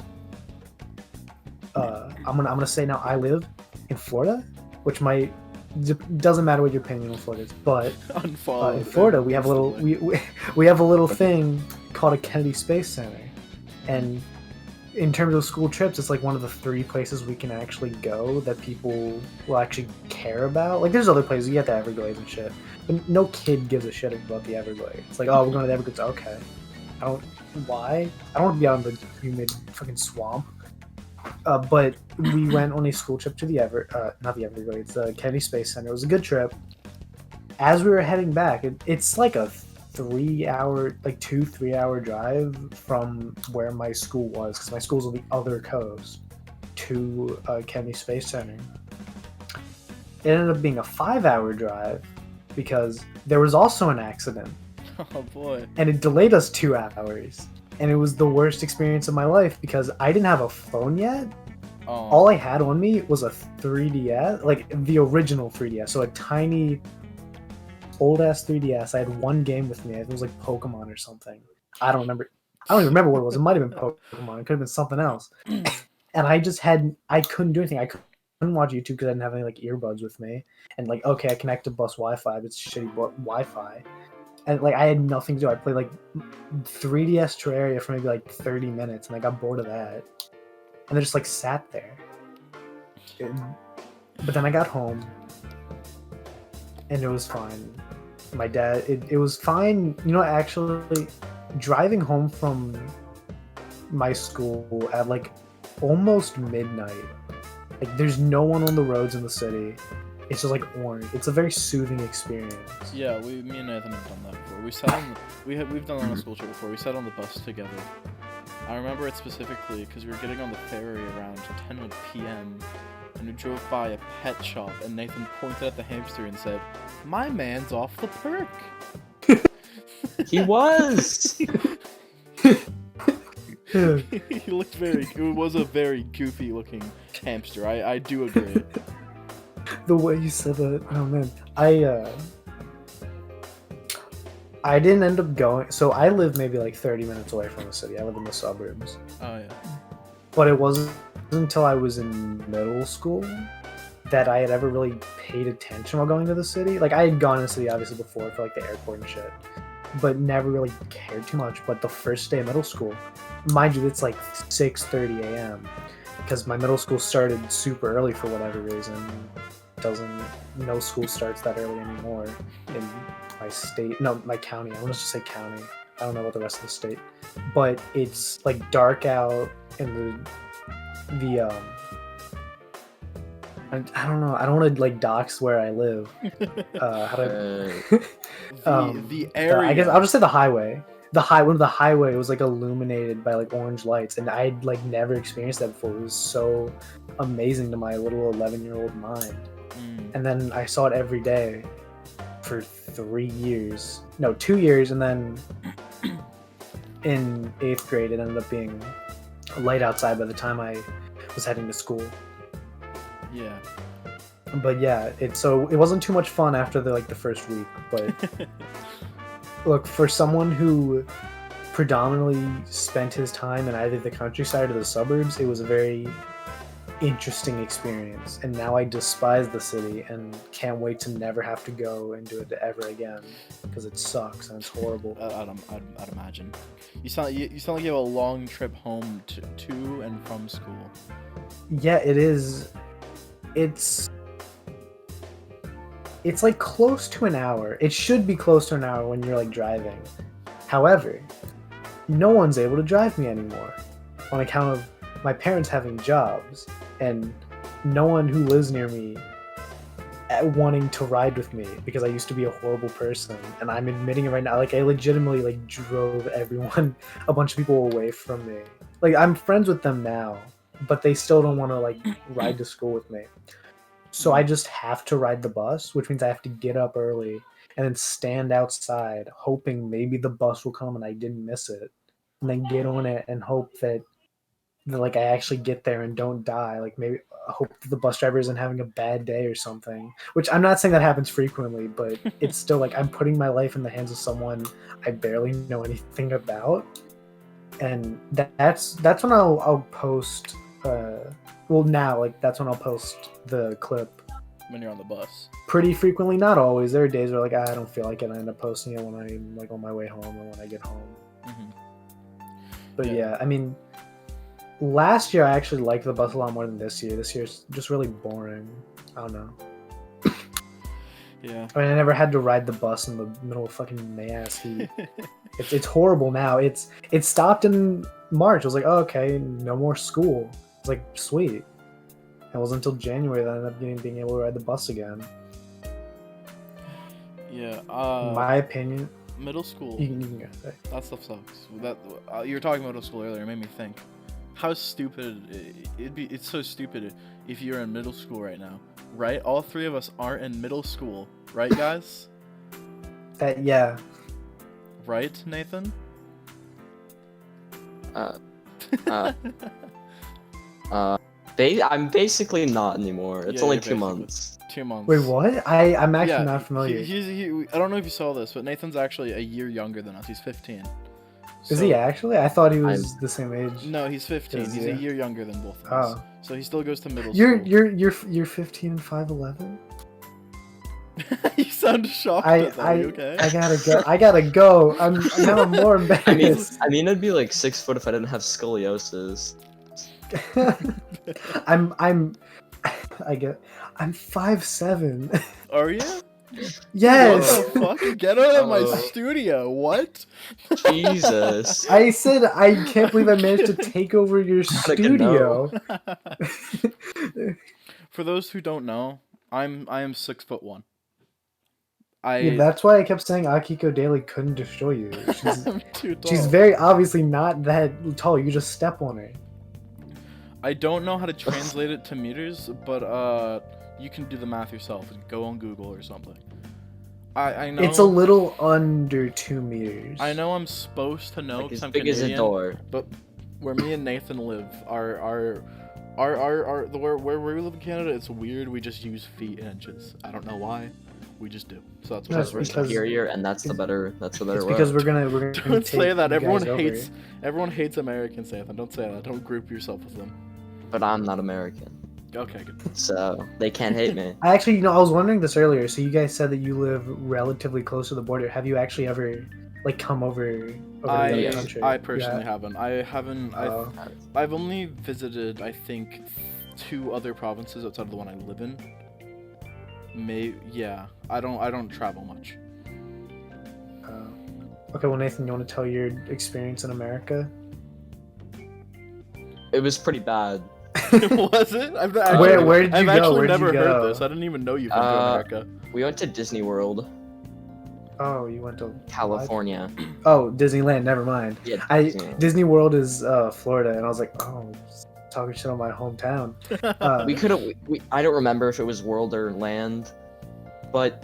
I'm gonna say now I live in Florida, which doesn't matter what your opinion on Florida is, but Unfollow. in Florida we have a little we have a little thing called a Kennedy Space Center, and in terms of school trips, it's like one of the 3 places we can actually go that people will actually care about. Like there's other places, you get the Everglades and shit, but no kid gives a shit about the Everglades. It's like, oh, we're going to the Everglades. Okay, why? I don't want to be out in the humid fucking swamp. But we went on a school trip to not the Everglades, the Kennedy Space Center. It was a good trip. As we were heading back, it's like a 2-3 hour drive from where my school was, because my school's on the other coast, to Kennedy Space Center. It ended up being a 5-hour drive because there was also an accident. Oh boy. And it delayed us 2 hours. And it was the worst experience of my life because I didn't have a phone yet. Oh. All I had on me was a 3DS, like the original 3DS. So a tiny, old-ass 3DS. I had one game with me. It was like Pokemon or something. I don't even remember what it was. It might have been Pokemon. It could have been something else. And I couldn't do anything. I couldn't watch YouTube because I didn't have any like earbuds with me. And like, okay, I connected bus Wi-Fi, but it's shitty Wi-Fi. And like I had nothing to do. I played like 3DS Terraria for maybe like 30 minutes, and I got bored of that. And I just like sat there. But then I got home, and it was fine. My dad, it was fine. You know, actually, driving home from my school at like almost midnight. Like there's no one on the roads in the city. It's just like orange. It's a very soothing experience. Yeah, me and Nathan have done that before. We sat on we've done that on a school trip before. We sat on the bus together. I remember it specifically because we were getting on the ferry around 10 p.m. and we drove by a pet shop, and Nathan pointed at the hamster and said, "My man's off the perk." He was. He looked it was a very goofy looking hamster. I do agree. The way you said that, oh man, I didn't end up going. So I live maybe like 30 minutes away from the city. I live in the suburbs. Oh yeah. But it wasn't until I was in middle school that I had ever really paid attention while going to the city. Like I had gone to the city obviously before for like the airport and shit, but never really cared too much. But the first day of middle school, mind you, it's like 6:30 a.m. because my middle school started super early for whatever reason. No school starts that early anymore in my state. No, my county. I want to just say county. I don't know about the rest of the state, but it's like dark out, and the I don't know. I don't want to like dox where I live. How do The area. I guess I'll just say the highway. The highway was like illuminated by like orange lights, and I'd like never experienced that before. It was so amazing to my little 11-year-old mind. And then I saw it every day for 2 years, and then in 8th grade it ended up being light outside by the time I was heading to school. Yeah. But yeah, it wasn't too much fun after the first week, but Look, for someone who predominantly spent his time in either the countryside or the suburbs, it was a very interesting experience. And now I despise the city and can't wait to never have to go and do it ever again because it sucks and it's horrible. I'd imagine. You sound like you have a long trip home to and from school. Yeah, it is. It's like close to an hour. It should be close to an hour when you're like driving. However, no one's able to drive me anymore on account of my parents having jobs and no one who lives near me wanting to ride with me because I used to be a horrible person, and I'm admitting it right now. Like I legitimately like drove everyone, a bunch of people away from me. Like I'm friends with them now, but they still don't want to like ride to school with me. So I just have to ride the bus, which means I have to get up early and then stand outside hoping maybe the bus will come and I didn't miss it, and then get on it and hope that like I actually get there and don't die. Like maybe hope that the bus driver isn't having a bad day or something, which I'm not saying that happens frequently, but it's still like I'm putting my life in the hands of someone I barely know anything about. And that's when I'll post well now like that's when I'll post the clip When you're on the bus. pretty frequently. Not always. There are days where like I don't feel like it, and I end up posting it when I'm like on my way home or when I get home. But yeah, I mean, last year I actually liked the bus a lot more than this year. This year's just really boring. I don't know. Yeah. I mean, I never had to ride the bus in the middle of fucking May-ass heat. It's horrible now. It stopped in March. I was like, oh, okay, no more school. It's like, sweet. It wasn't until January that I ended up being able to ride the bus again. Yeah. In my opinion, Middle school. you can go say. That stuff sucks. You were talking about middle school earlier. It made me think. How stupid it's so stupid if you're in middle school right now, right? All three of us aren't in middle school, right, guys? Yeah. Right, Nathan? I'm basically not anymore. It's Yeah, only you're 2 basically- months. 2 months. Wait, what? I'm actually Yeah, not familiar. I don't know if you saw this, but Nathan's actually a year younger than us. He's 15. Is he So- actually? I thought he was the same age. No, he's 15. Is He's he? a year younger than both of us. Oh. So he still goes to middle You're school. you're 15 and 5'11"? You sound shocked I at that. Are you okay? I gotta go. Now I'm more I mean, embarrassed. I'd be like 6 foot if I didn't have scoliosis. I'm 5'7". Are you? Yes. What the fuck? Get out of my Oh. studio. What? Jesus. I said I can't believe I managed to take over your Gotta studio. For those who don't know, I am 6'1". Yeah, that's why I kept saying Akiko Daily couldn't destroy you. I'm too tall. She's very obviously not that tall. You just step on her. I don't know how to translate it to meters, but you can do the math yourself and go on Google or something. I know It's a little under 2 meters. I know I'm supposed to know Like because as I'm big as Canadian, a door. but where me and Nathan live, where we live in Canada, it's weird. We just use feet and inches. I don't know why. We just do. So that's what That's we're We're because- superior, and that's the better. That's the better It's word. because we're gonna Don't say take that. you Everyone guys over. hates Americans, Nathan. Don't say that. Don't group yourself with them. But I'm not American, Okay, good. so they can't hate me. I actually, I was wondering this earlier. So you guys said that you live relatively close to the border. Have you actually ever like come over to the other country? I personally Yeah. haven't. I haven't. Oh. I've only visited, I think, 2 other provinces outside of the one I live in. Yeah. I don't travel much. Okay, well, Nathan, you want to tell your experience in America? It was pretty bad. Was it? I've actually, Where did you I've go? actually Where did you never heard go? this. I didn't even know you've been to America. We went to Disney World, Oh, you went to California. Oh, Disneyland. Never mind. Yeah, Disneyland. Disney World is Florida, and I was like, oh, talking shit on my hometown. We could have. I don't remember if it was World or Land, but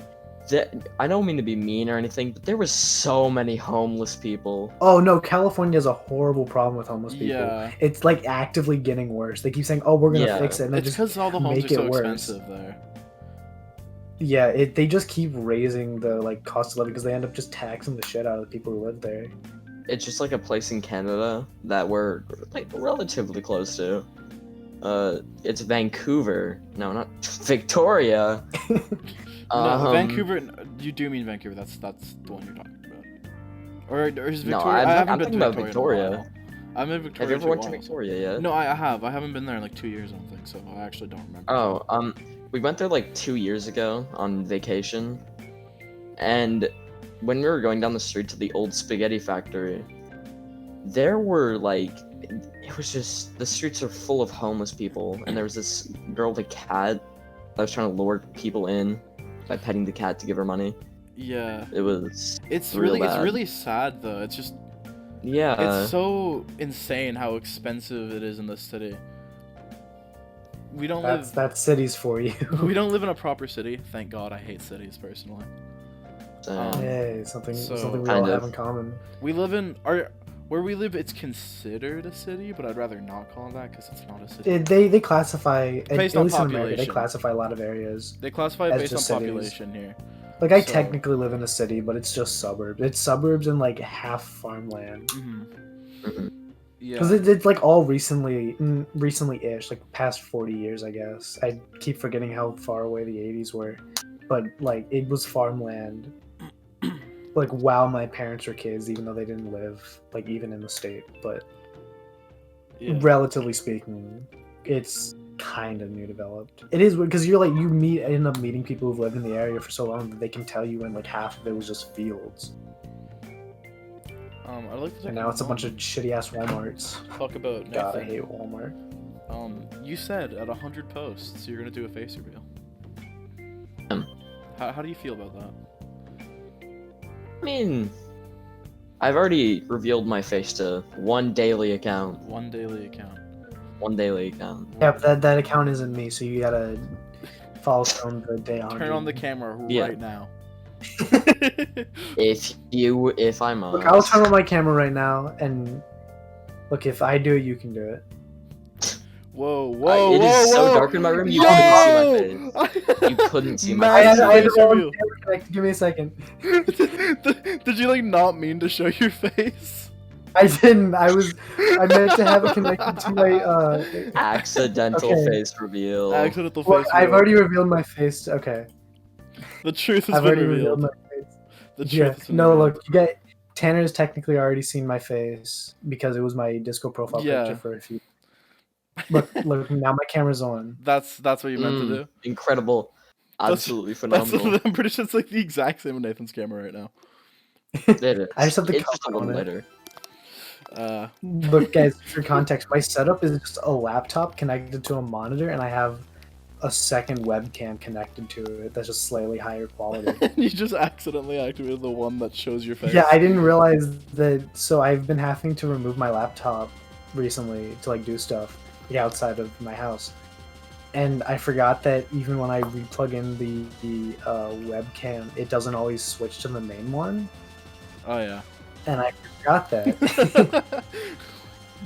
I don't mean to be mean or anything, but there was so many homeless people. Oh no, California has a horrible problem with homeless people. Yeah. It's like actively getting worse. They keep saying, "Oh, we're gonna Yeah. fix it," and then It's just because all the homes make are so it worse. expensive there. Yeah, they just keep raising the like cost of living because they end up just taxing the shit out of the people who live there. It's just like a place in Canada that we're like relatively close to. It's Vancouver. No, not Victoria. No, Vancouver. You do mean Vancouver. That's the one you're talking about. Or is Victoria? No, I haven't I'm been thinking to about Victoria. In a Victoria. while. I'm in Victoria. Have you ever for a went to while, Victoria yet? No, I have. I haven't been there in like 2 years, I don't think, so I actually don't remember. Oh, we went there like 2 years ago on vacation, and when we were going down the street to the old spaghetti factory, there were like, it was just, the streets are full of homeless people, and there was this girl with a cat that was trying to lure people in by petting the cat to give her money. Yeah. It was It's real really bad. sad though. It's just Yeah. it's so insane how expensive it is in this city. We don't live That's cities for you. we don't live in a proper city. Thank God. I hate cities personally. Hey, something So- we all Kind have of. in common. We live in where we live. It's considered a city, but I'd rather not call it that because it's not a city. They classify at Based least on in America, they population. classify a lot of areas. They classify it as based on just cities. population here. Like I So- technically live in a city, but it's just suburbs. It's suburbs and like half farmland. Mhm. Yeah. Because it's like all recently-ish, like past 40 years, I guess. I keep forgetting how far away the 80s were, but like it was farmland. Like while my parents were kids, even though they didn't live like even in the state, but Yeah. relatively speaking, it's kind of new developed. It is because you end up meeting people who've lived in the area for so long that they can tell you when like half of it was just fields, I'd like to and now it's a bunch of shitty ass WalMarts. talk about Nathan. God, I hate Walmart. You said at 100 posts you're gonna do a face reveal. How do you feel about that? I mean, I've already revealed my face to one daily account. One daily account. Yeah, but that account isn't me, so you gotta follow from the day on. Turn on the camera Yeah. right now. If I must. Look, I'll turn on my camera right now, and look, if I do it, you can do it. Whoa, whoa, It whoa, is so whoa. dark in my room, you Yo! couldn't see my face. You couldn't see my I face. had Massive the face wrong reveal. camera connected. Give me a second. Did you like not mean to show your face? I didn't. I meant to have it connected to my. Accidental Okay. face reveal. Accidental Look, face I've reveal. already revealed my face. Okay, The truth has I've been already revealed revealed. my face. The truth Yeah. has been No, revealed. look, you get Tanner's technically already seen my face because it was my disco profile Yeah. picture for a few. Look, now my camera's on. That's what you meant to do. Incredible. Absolutely That's phenomenal. I'm pretty sure it's like the exact same with Nathan's camera right now. It is. I just have the It's just a color little on it. lighter. Look, guys, for context, my setup is just a laptop connected to a monitor, and I have a second webcam connected to it that's just slightly higher quality. You just accidentally activated the one that shows your face. Yeah, I didn't realize that. So I've been having to remove my laptop recently to like do stuff like, outside of my house, and I forgot that even when I replug in the webcam, it doesn't always switch to the main one, Oh yeah. and I forgot that.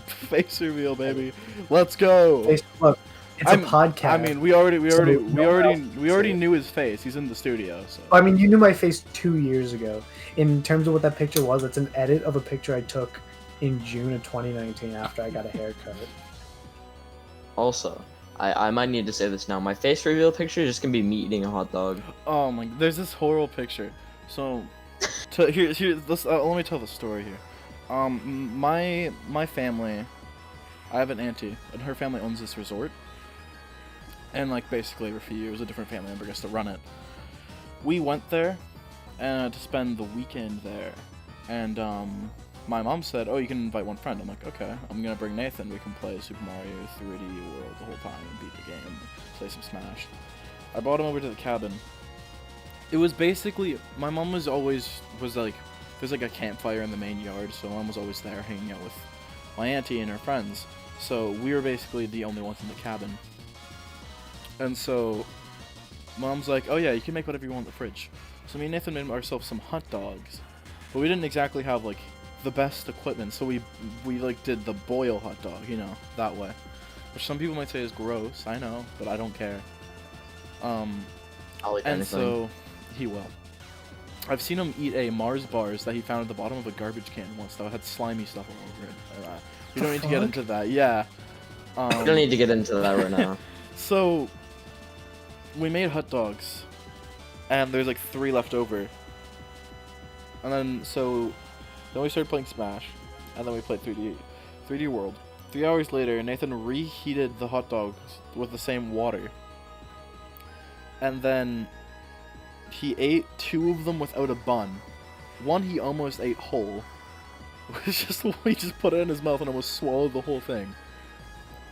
Face reveal, baby. Let's go. Look, it's a podcast. I mean, we already So- knew his face. He's in the studio, so. I mean, you knew my face 2 years ago. In terms of what that picture was, it's an edit of a picture I took in June of 2019 after I got a haircut. Also, I might need to say this now. My face reveal picture is just gonna be me eating a hot dog. Oh my! There's this horrible picture. So, here. Let me tell the story here. My family, I have an auntie, and her family owns this resort. And like basically every few years, a different family member gets to run it. We went there, to spend the weekend there, and my mom said, "Oh, you can invite one friend." I'm like, "Okay, I'm gonna bring Nathan. We can play Super Mario 3D World the whole time and beat the game, play some Smash." I brought him over to the cabin. It was basically my mom was like, there's like a campfire in the main yard, so mom was always there hanging out with my auntie and her friends. So we were basically the only ones in the cabin. And so mom's like, "Oh yeah, you can make whatever you want in the fridge." So me and Nathan made ourselves some hot dogs, but we didn't exactly have like the best equipment, so we like did the boil hot dog, you know, that way, which some people might say is gross. I know, but I don't care. I'll eat And anything. so he will. I've seen him eat a Mars bars that he found at the bottom of a garbage can once that had slimy stuff all over it. We don't need to get fuck? into that. Yeah. We don't need to get into that right now. So we made hot dogs, and there's like 3 left over. And then we started playing Smash, and then we played 3D World. 3 hours later, Nathan reheated the hot dogs with the same water, and then he ate 2 of them without a bun. One he almost ate whole. He just put it in his mouth and almost swallowed the whole thing.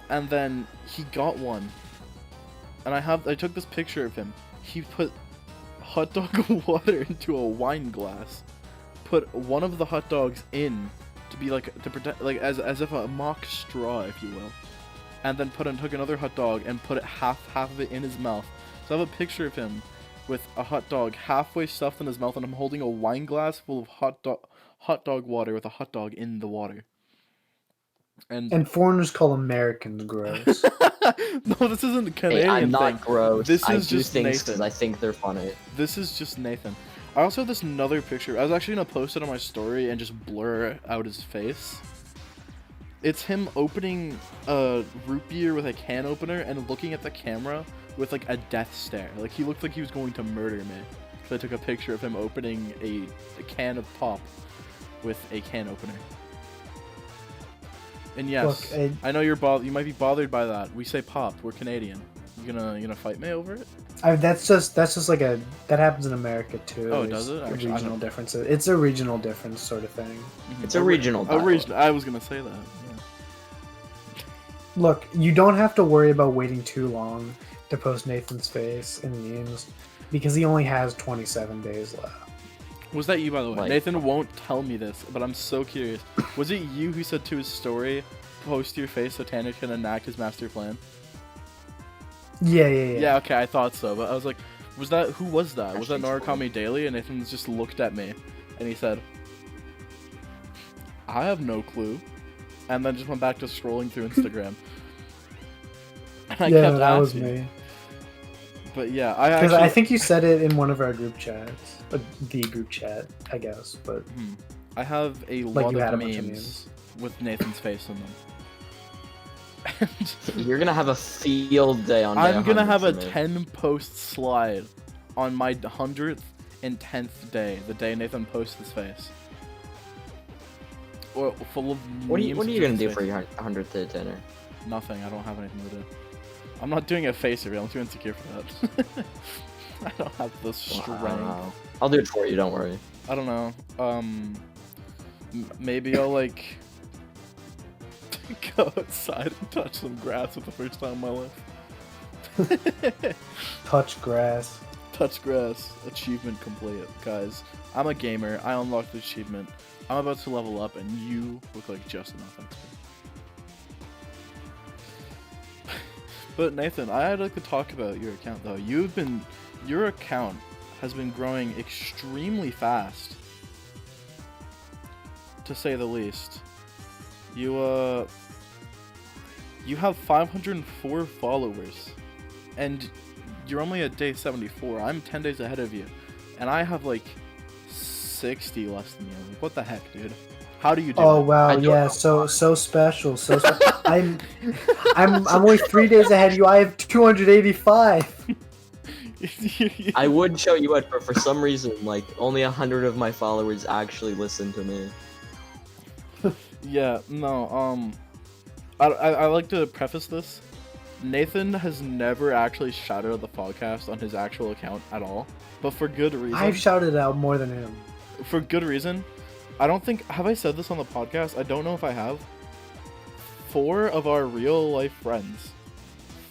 And then he got one, and I took this picture of him. He put hot dog water into a wine glass, put one of the hot dogs in to be to pretend as if a mock straw, if you will, and then took another hot dog and put it half of it in his mouth. So I have a picture of him with a hot dog halfway stuffed in his mouth, and I'm holding a wine glass full of hot dog water with a hot dog in the water. And foreigners call Americans gross. No, this isn't a Canadian Hey, I'm not thing. gross. This I is do just things Nathan. because I think they're funny. This is just Nathan. I also have this another picture. I was actually gonna post it on my story and just blur out his face. It's him opening a root beer with a can opener and looking at the camera with like a death stare. Like he looked like he was going to murder me. So I took a picture of him opening a can of pop with a can opener. And yes, Look, I know you might be bothered by that. We say pop. We're Canadian. You gonna fight me over it? That's just like that happens in America too. Oh, There's does it? Actually, I regional don't- differences. It's a regional difference sort of thing. It's a regional dialect. Regional. I was gonna say that. Yeah. Look, you don't have to worry about waiting too long to post Nathan's face in memes because he only has 27 days left. Was that you, by the way? Like- Nathan won't tell me this, but I'm so curious. Was it you who said to his story, "Post your face so Tanner can enact his master plan"? Yeah. Yeah, okay, I thought so, but I was like, who was that? Was that Actually, it's Narukami Daily? And Nathan just looked at me, and he said, "I have no clue," and then just went back to scrolling through Instagram. And I kept that was asking. me. But yeah, I Because actually. I think you said it in one of our group chats, the group chat, I guess. But I have a Like lot you had of a bunch of memes with Nathan's face in them. And You're gonna have a field day on day I'm gonna 100 have a for me. 10 post slide on my 100th and 10th day, the day Nathan posts his face. Or full of What are memes you of gonna his do face. for your 100th day dinner? Nothing. I don't have anything to do. I'm not doing a face reveal. I'm too insecure for that. I don't have the strength. Wow. I'll do it for you. Don't worry. I don't know. Maybe I'll like go outside and touch some grass for the first time in my life. touch grass. Touch grass. Achievement complete, guys. I'm a gamer. I unlocked the achievement. I'm about to level up, and you look like just enough XP. But Nathan, I'd like to talk about your account though. Your account has been growing extremely fast, to say the least. You have 504 followers, and you're only at day 74. I'm 10 days ahead of you, and I have like 60 less than you. Like, what the heck, dude? How do you do Oh it? wow, I don't yeah, know. so special, so special. I'm only 3 days ahead of you. I have 285. I would show you it, but for some reason, like only 100 of my followers actually listen to me. Yeah, no, I like to preface this. Nathan has never actually shouted out the Fogcast on his actual account at all, but for good reason. I've shouted out more than him. For good reason. I don't think, have I said this on the podcast? I don't know if I have. 4 of our real life friends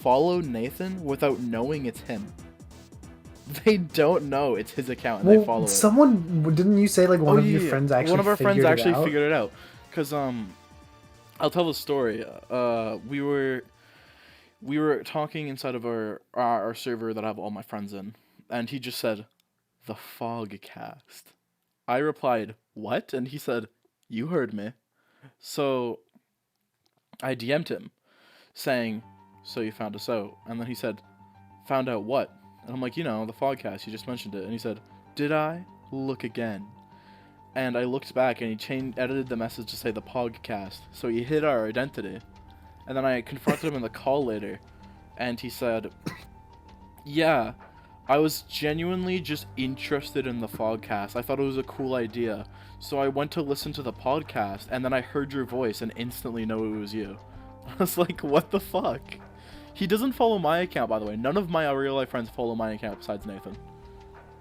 follow Nathan without knowing it's him. They don't know it's his account, and they follow it. Someone didn't you say like one of your friends actually? One of our friends figured it actually out? figured it out. Cause I'll tell the story. We were talking inside of our server that I have all my friends in, and he just said, "The Fogcast." I replied, "What?" And he said, "You heard me." So I DM'd him, saying, "So you found us out?" And then he said, "Found out what?" And I'm like, the Fogcast, you just mentioned it. And he said, did I? Look again. And I looked back, and he edited the message to say the Fogcast. So he hid our identity. And then I confronted him in the call later, and he said, yeah, I was genuinely just interested in the Fogcast. I thought it was a cool idea. So I went to listen to the podcast, and then I heard your voice and instantly knew it was you. I was like, what the fuck? He doesn't follow my account, by the way. None of my real-life friends follow my account besides Nathan.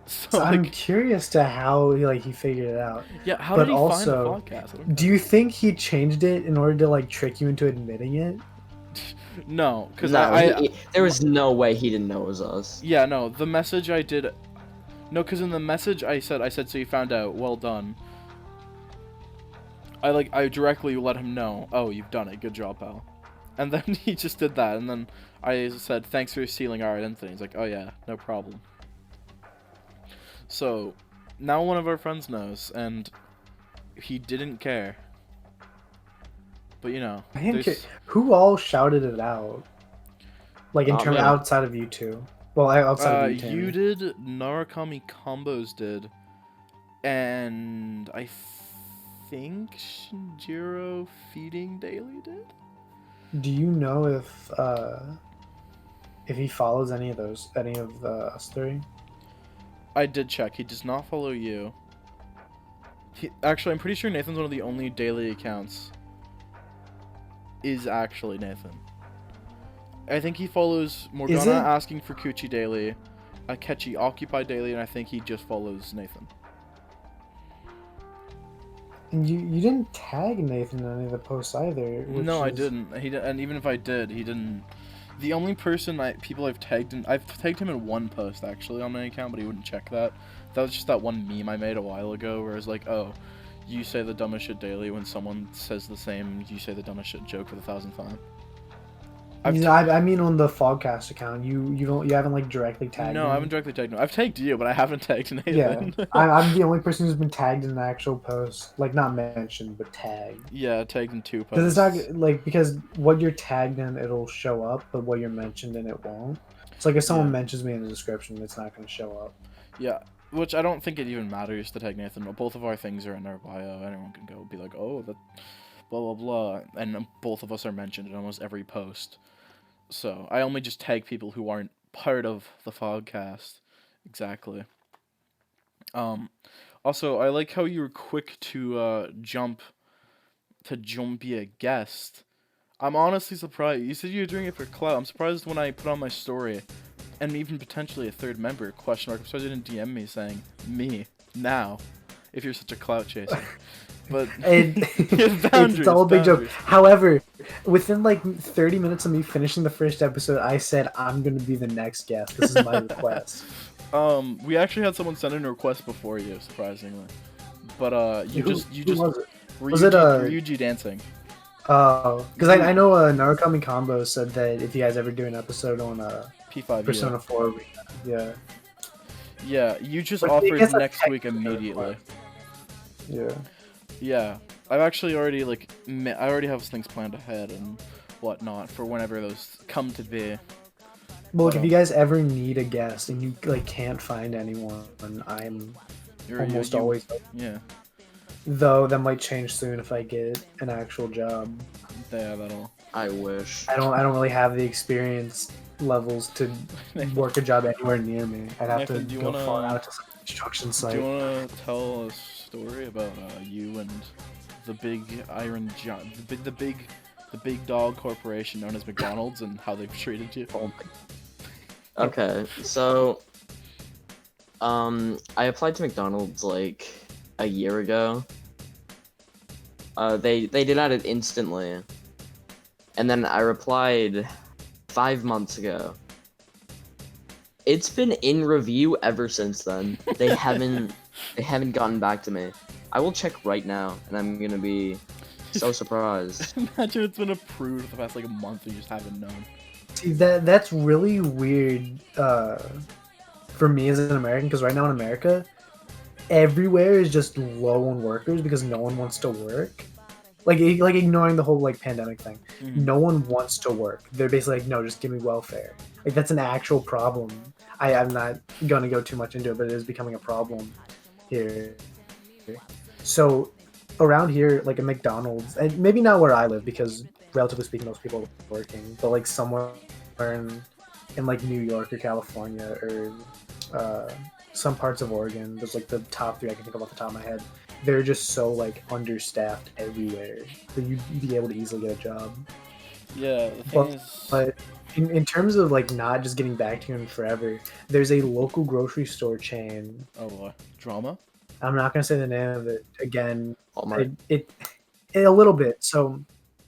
So I'm curious to how he figured it out. Yeah, how did he find the podcast? Do you think he changed it in order to trick you into admitting it? No, because there was no way he didn't know it was us. Yeah, no, the message I did. No, because in the message I said, so you found out. Well done. I directly let him know. Oh, you've done it. Good job, pal. And then he just did that, and then I said, thanks for stealing our identity. He's like, oh yeah, no problem. So, now one of our friends knows, and he didn't care. But who all shouted it out? Outside of you two. Well, outside of you two. You did, Narukami Combos did, and I think Shinjiro Feeding Daily did? Do you know if he follows any of us three? I did check. He does not follow you. Actually, I'm pretty sure Nathan's one of the only daily accounts is actually Nathan. I think he follows Morgana Asking for Coochie Daily, Akechi Occupy Daily, and I think he just follows Nathan. And you didn't tag Nathan in any of the posts either. No, I didn't. And even if I did, he didn't. The only person I've tagged him in one post actually on my account, but he wouldn't check that. That was just that one meme I made a while ago where it's like, oh, you say the dumbest shit daily when someone says the same you say the dumbest shit joke for the 1,000th time. I mean on the Fogcast account, you haven't directly tagged No, him. I haven't directly tagged him. I've tagged you, but I haven't tagged Nathan. Yeah, I'm the only person who's been tagged in the actual post, not mentioned, but tagged. Yeah, tagged in 2 posts. Because it's not because what you're tagged in, it'll show up, but what you're mentioned in, it won't. It's if someone mentions me in the description, it's not going to show up. Yeah, which I don't think it even matters to tag Nathan. Both of our things are in our bio. Anyone can go be like, oh, that blah blah blah, and both of us are mentioned in almost every post. So I only just tag people who aren't part of the Fogcast. Exactly. Also, I like how you were quick to jump be a guest. I'm honestly surprised. You said you were doing it for clout. I'm surprised when I put on my story, and even potentially a third member, question mark. I'm surprised you didn't DM me saying, me, now, if you're such a clout chaser. But it's all a big joke. However, within 30 minutes of me finishing the first episode, I said I'm gonna be the next guest. This is my request. We actually had someone send in a request before you, surprisingly. But who was it? Was it Ryuji dancing? Oh, because I know Narukami Combo said that if you guys ever do an episode on P5 Persona 4, yeah. Yeah, you just offered next week immediately. Yeah. Yeah, I've actually already I already have things planned ahead and whatnot for whenever those come to be. Well, if you guys ever need a guest and you can't find anyone, I'm almost always open. Yeah. Though that might change soon if I get an actual job. Yeah, that'll. I wish. I don't really have the experience levels to work a job anywhere near me. I'd have to go far out to some construction site. Do you want to tell us story about you and the big iron the big dog corporation known as McDonald's and how they've treated you? Okay, so I applied to McDonald's a year ago. They did it instantly, and then I replied 5 months ago. It's been in review ever since then. They haven't gotten back to me. I will check right now, and I'm gonna be so surprised. Imagine it's been approved for the past month and you just haven't known. See, that's really weird for me as an American, because right now in America, everywhere is just low on workers because no one wants to work. Ignoring the whole pandemic thing, no one wants to work. They're basically no, just give me welfare. That's an actual problem. I'm not going to go too much into it, but it is becoming a problem here. So around here, like a McDonald's, and maybe not where I live because relatively speaking, most people are working, but like somewhere in like New York or California or some parts of Oregon, there's like the top three I can think of off the top of my head. They're just so like understaffed everywhere that you'd be able to easily get a job. Yeah, the thing is... But in terms of like not just getting back to you in forever, there's a local grocery store chain. Oh boy. Drama? I'm not gonna say the name of it again. Walmart. It a little bit. So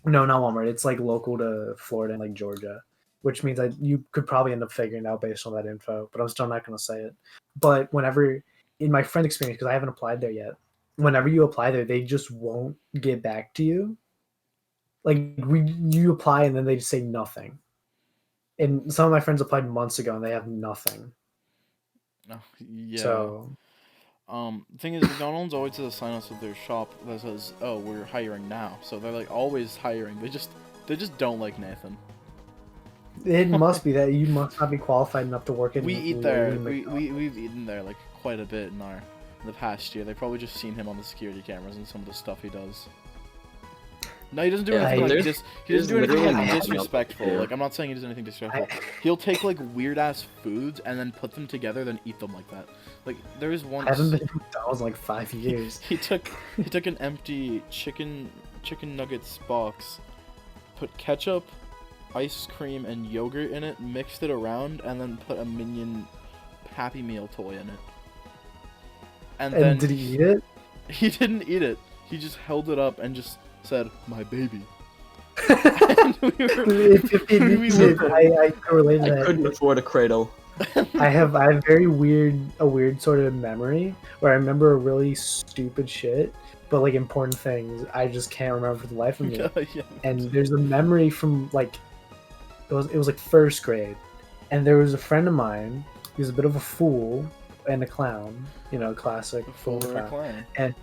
no, not Walmart. It's like local to Florida and like Georgia, which means you could probably end up figuring it out based on that info. But I'm still not gonna say it. But whenever in my friend experience, because I haven't applied there yet, whenever you apply there, they just won't get back to you. Like you apply and then they just say nothing. And some of my friends applied months ago and they have nothing. Oh, yeah. So the thing is, McDonald's always has a sign outside their shop that says, "Oh, we're hiring now." So they're like always hiring. They just don't like Nathan. it must be that you must not be qualified enough to work in. We eat there. We've eaten there like quite a bit in the past year. They've probably just seen him on the security cameras and some of the stuff he does. No, he doesn't do anything like he doesn't do anything like disrespectful. Like I'm not saying he does anything disrespectful. He'll take like weird ass foods and then put them together, then eat them like that. Like there is one. I haven't been to McDonald's in like 5 years. he took an empty chicken nuggets box, put ketchup, ice cream, and yogurt in it, mixed it around, and then put a Minion Happy Meal toy in it. And then did he eat it? He didn't eat it. He just held it up and just said, "My baby." I can relate to that. I couldn't afford a cradle. I have a weird sort of memory where I remember really stupid shit, but like important things I just can't remember for the life of me. Yeah. And there's a memory from like it was like first grade, and there was a friend of mine. He was a bit of a fool and a clown, classic fool and clown. And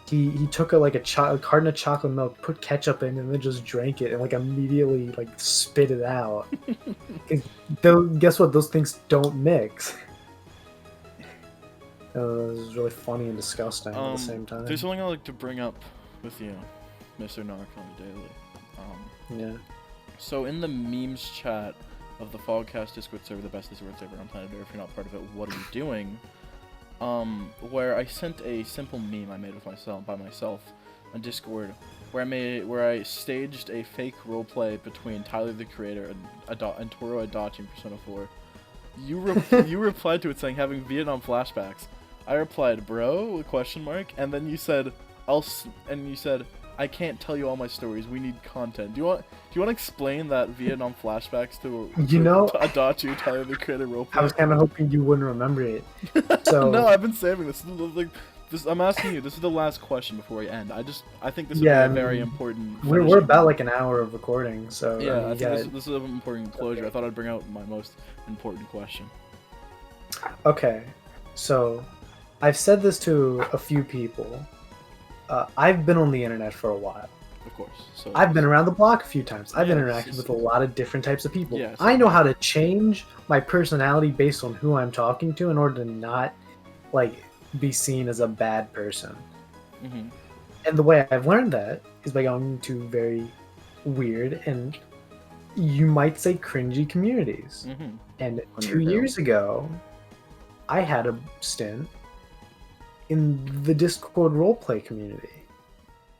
he took a carton of chocolate milk, put ketchup in, and then just drank it and like immediately like spit it out. Guess what? Those things don't mix. It was really funny and disgusting at the same time. There's something I'd like to bring up with you, Mr. Narukami Daily. Yeah. So in the memes chat of the Fogcast Discord server, the best Discord server on planet Earth, if you're not part of it, what are you doing? Where I sent a simple meme I made by myself on Discord, where I staged a fake roleplay between Tyler the Creator and Toro Adachi in Persona 4. You replied to it saying having Vietnam flashbacks. I replied, "Bro?" with question mark, and then you said, "I can't tell you all my stories. We need content." Do you want to explain that Vietnam flashbacks to Adachi, Tyler the Creator roleplay? I was kind of hoping you wouldn't remember it. So no, I've been saving this. I'm asking you. This is the last question before we end. I think this is a very important. We're about like an hour of recording, so yeah, I think this is an important closure. Okay. I thought I'd bring out my most important question. Okay, so I've said this to a few people. I've been on the internet for a while. Of course. So I've been around the block a few times. I've interacted with a lot of different types of people. Yeah, I know how to change my personality based on who I'm talking to in order to not be seen as a bad person. Mm-hmm. And the way I've learned that is by going to very weird and you might say cringy communities. Mm-hmm. And 2 years ago, I had a stint in the Discord roleplay community,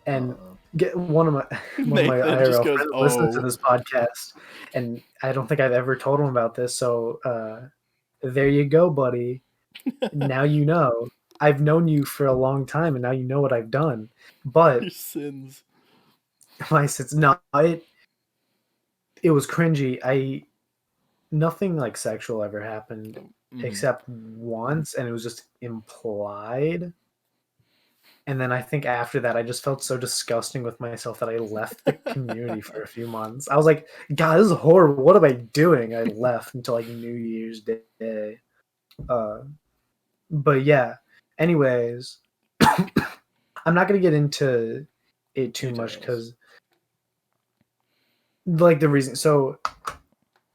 and get one of my IRL friends listens to this podcast, and I don't think I've ever told him about this. So there you go, buddy. Now you know. I've known you for a long time, and now you know what I've done. But your sins. My sins. No, it was cringy. Nothing like sexual ever happened. Except once, and it was just implied. And then I think after that, I just felt so disgusting with myself that I left the community for a few months. I was like, God, this is horrible. What am I doing? I left until like New Year's Day. But yeah, anyways, I'm not going to get into it too much because the reason. So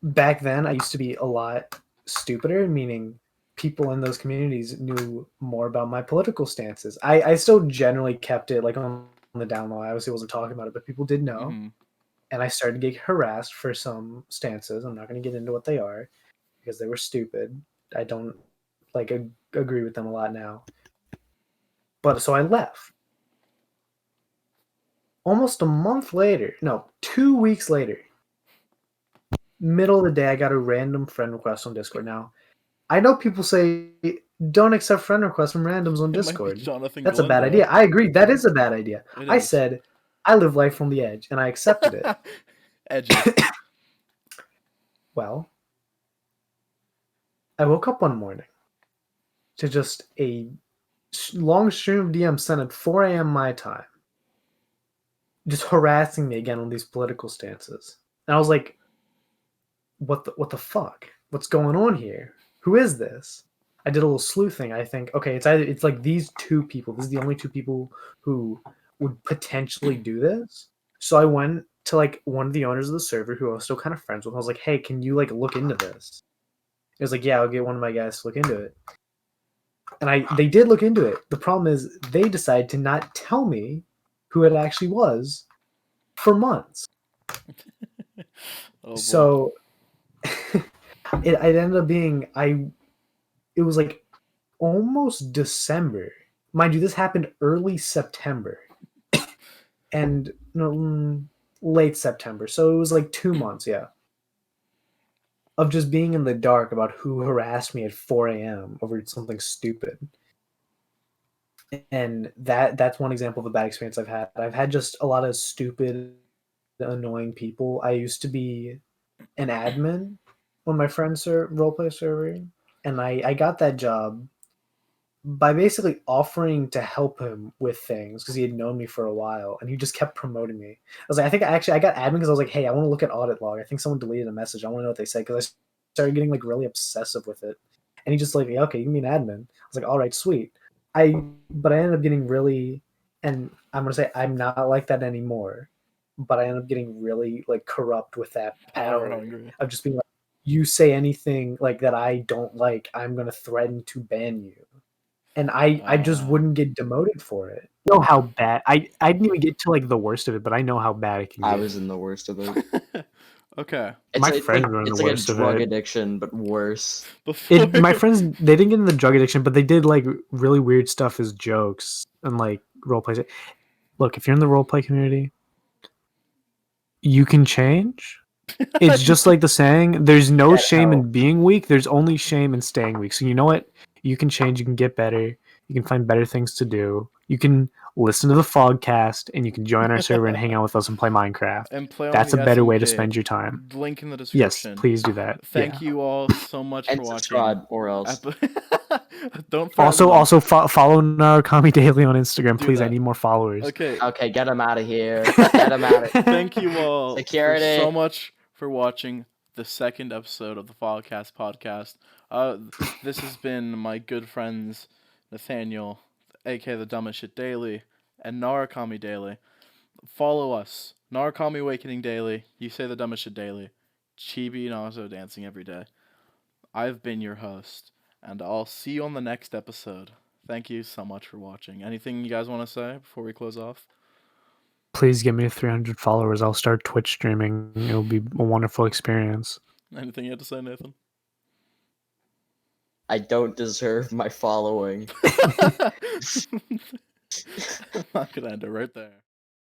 back then, I used to be a lot stupider, meaning people in those communities knew more about my political stances. I still generally kept it like on the down low. I obviously wasn't talking about it, but people did know. Mm-hmm. And I started getting harassed for some stances. I'm not going to get into what they are because they were stupid. I don't like agree with them a lot now. But so I left. Almost a month later, no, 2 weeks later, middle of the day, I got a random friend request on Discord. Now, I know people say don't accept friend requests from randoms on It might be Discord. Jonathan That's a bad Glendale. idea. I agree. That is a bad idea. It I is. said I live life on the edge, and I accepted it. Edgy. Well, I woke up one morning to just a long stream of DMs sent at 4 a.m. my time, just harassing me again on these political stances. And I was like, what the fuck? What's going on here? Who is this? I did a little sleuthing. I think, okay, it's like these two people. This is the only two people who would potentially do this. So I went to like one of the owners of the server who I was still kind of friends with. I was like, hey, can you like look into this? He was like, yeah, I'll get one of my guys to look into it. And they did look into it. The problem is they decided to not tell me who it actually was for months. Oh, boy. So it ended up being it was like almost December. Mind you, this happened early September. And no, late September. So it was like 2 months, yeah. Of just being in the dark about who harassed me at 4 a.m. over something stupid. And that's one example of a bad experience I've had. I've had just a lot of stupid, annoying people. I used to be an admin on my friend's roleplay server, and I got that job by basically offering to help him with things because he had known me for a while, and he just kept promoting me. I was like, I think I got admin because I was like, hey, I want to look at audit log. I think someone deleted a message. I want to know what they said because I started getting like really obsessive with it. And he just like, yeah, okay, you can be an admin. I was like, all right, sweet. But I ended up getting really, and I'm gonna say I'm not like that anymore. But I ended up getting really like corrupt with that power hungry. of just being like, you say anything like that I don't like, I'm gonna threaten to ban you. And I just wouldn't get demoted for it. I know how bad I didn't even get to like the worst of it, but I know how bad it can get. I was in the worst of it. Okay. It's friends were in it's the like a worst of drug it. addiction, but worse. My friends, they didn't get in the drug addiction, but they did like really weird stuff as jokes and like role plays. Look, if you're in the roleplay community, you can change. It's just like the saying, there's no shame in being weak, there's only shame in staying weak. So you know what? You can change, you can get better, you can find better things to do. You can listen to the Fogcast, and you can join our server and hang out with us and play Minecraft. And play on That's a the better way to SMG. spend your time. Link in the Yes, description. please do that. Thank you all so much And for watching. subscribe, or else. Don't threaten them. Also follow Narukami Daily on Instagram, Do please. that. I need more followers. Okay. Okay, get him out of here. Get him out of here. Thank you all Security. so much for watching the second episode of the Fogcast podcast. This has been my good friends Nathaniel, aka the Dumbest Shit Daily, and Narukami Daily. Follow us, Narukami Awakening Daily. You say the Dumbest Shit Daily. Chibi and also dancing every day. I've been your host, and I'll see you on the next episode. Thank you so much for watching. Anything you guys want to say before we close off? Please give me 300 followers. I'll start Twitch streaming. It'll be a wonderful experience. Anything you have to say, Nathan? I don't deserve my following. I'm not gonna end it right there.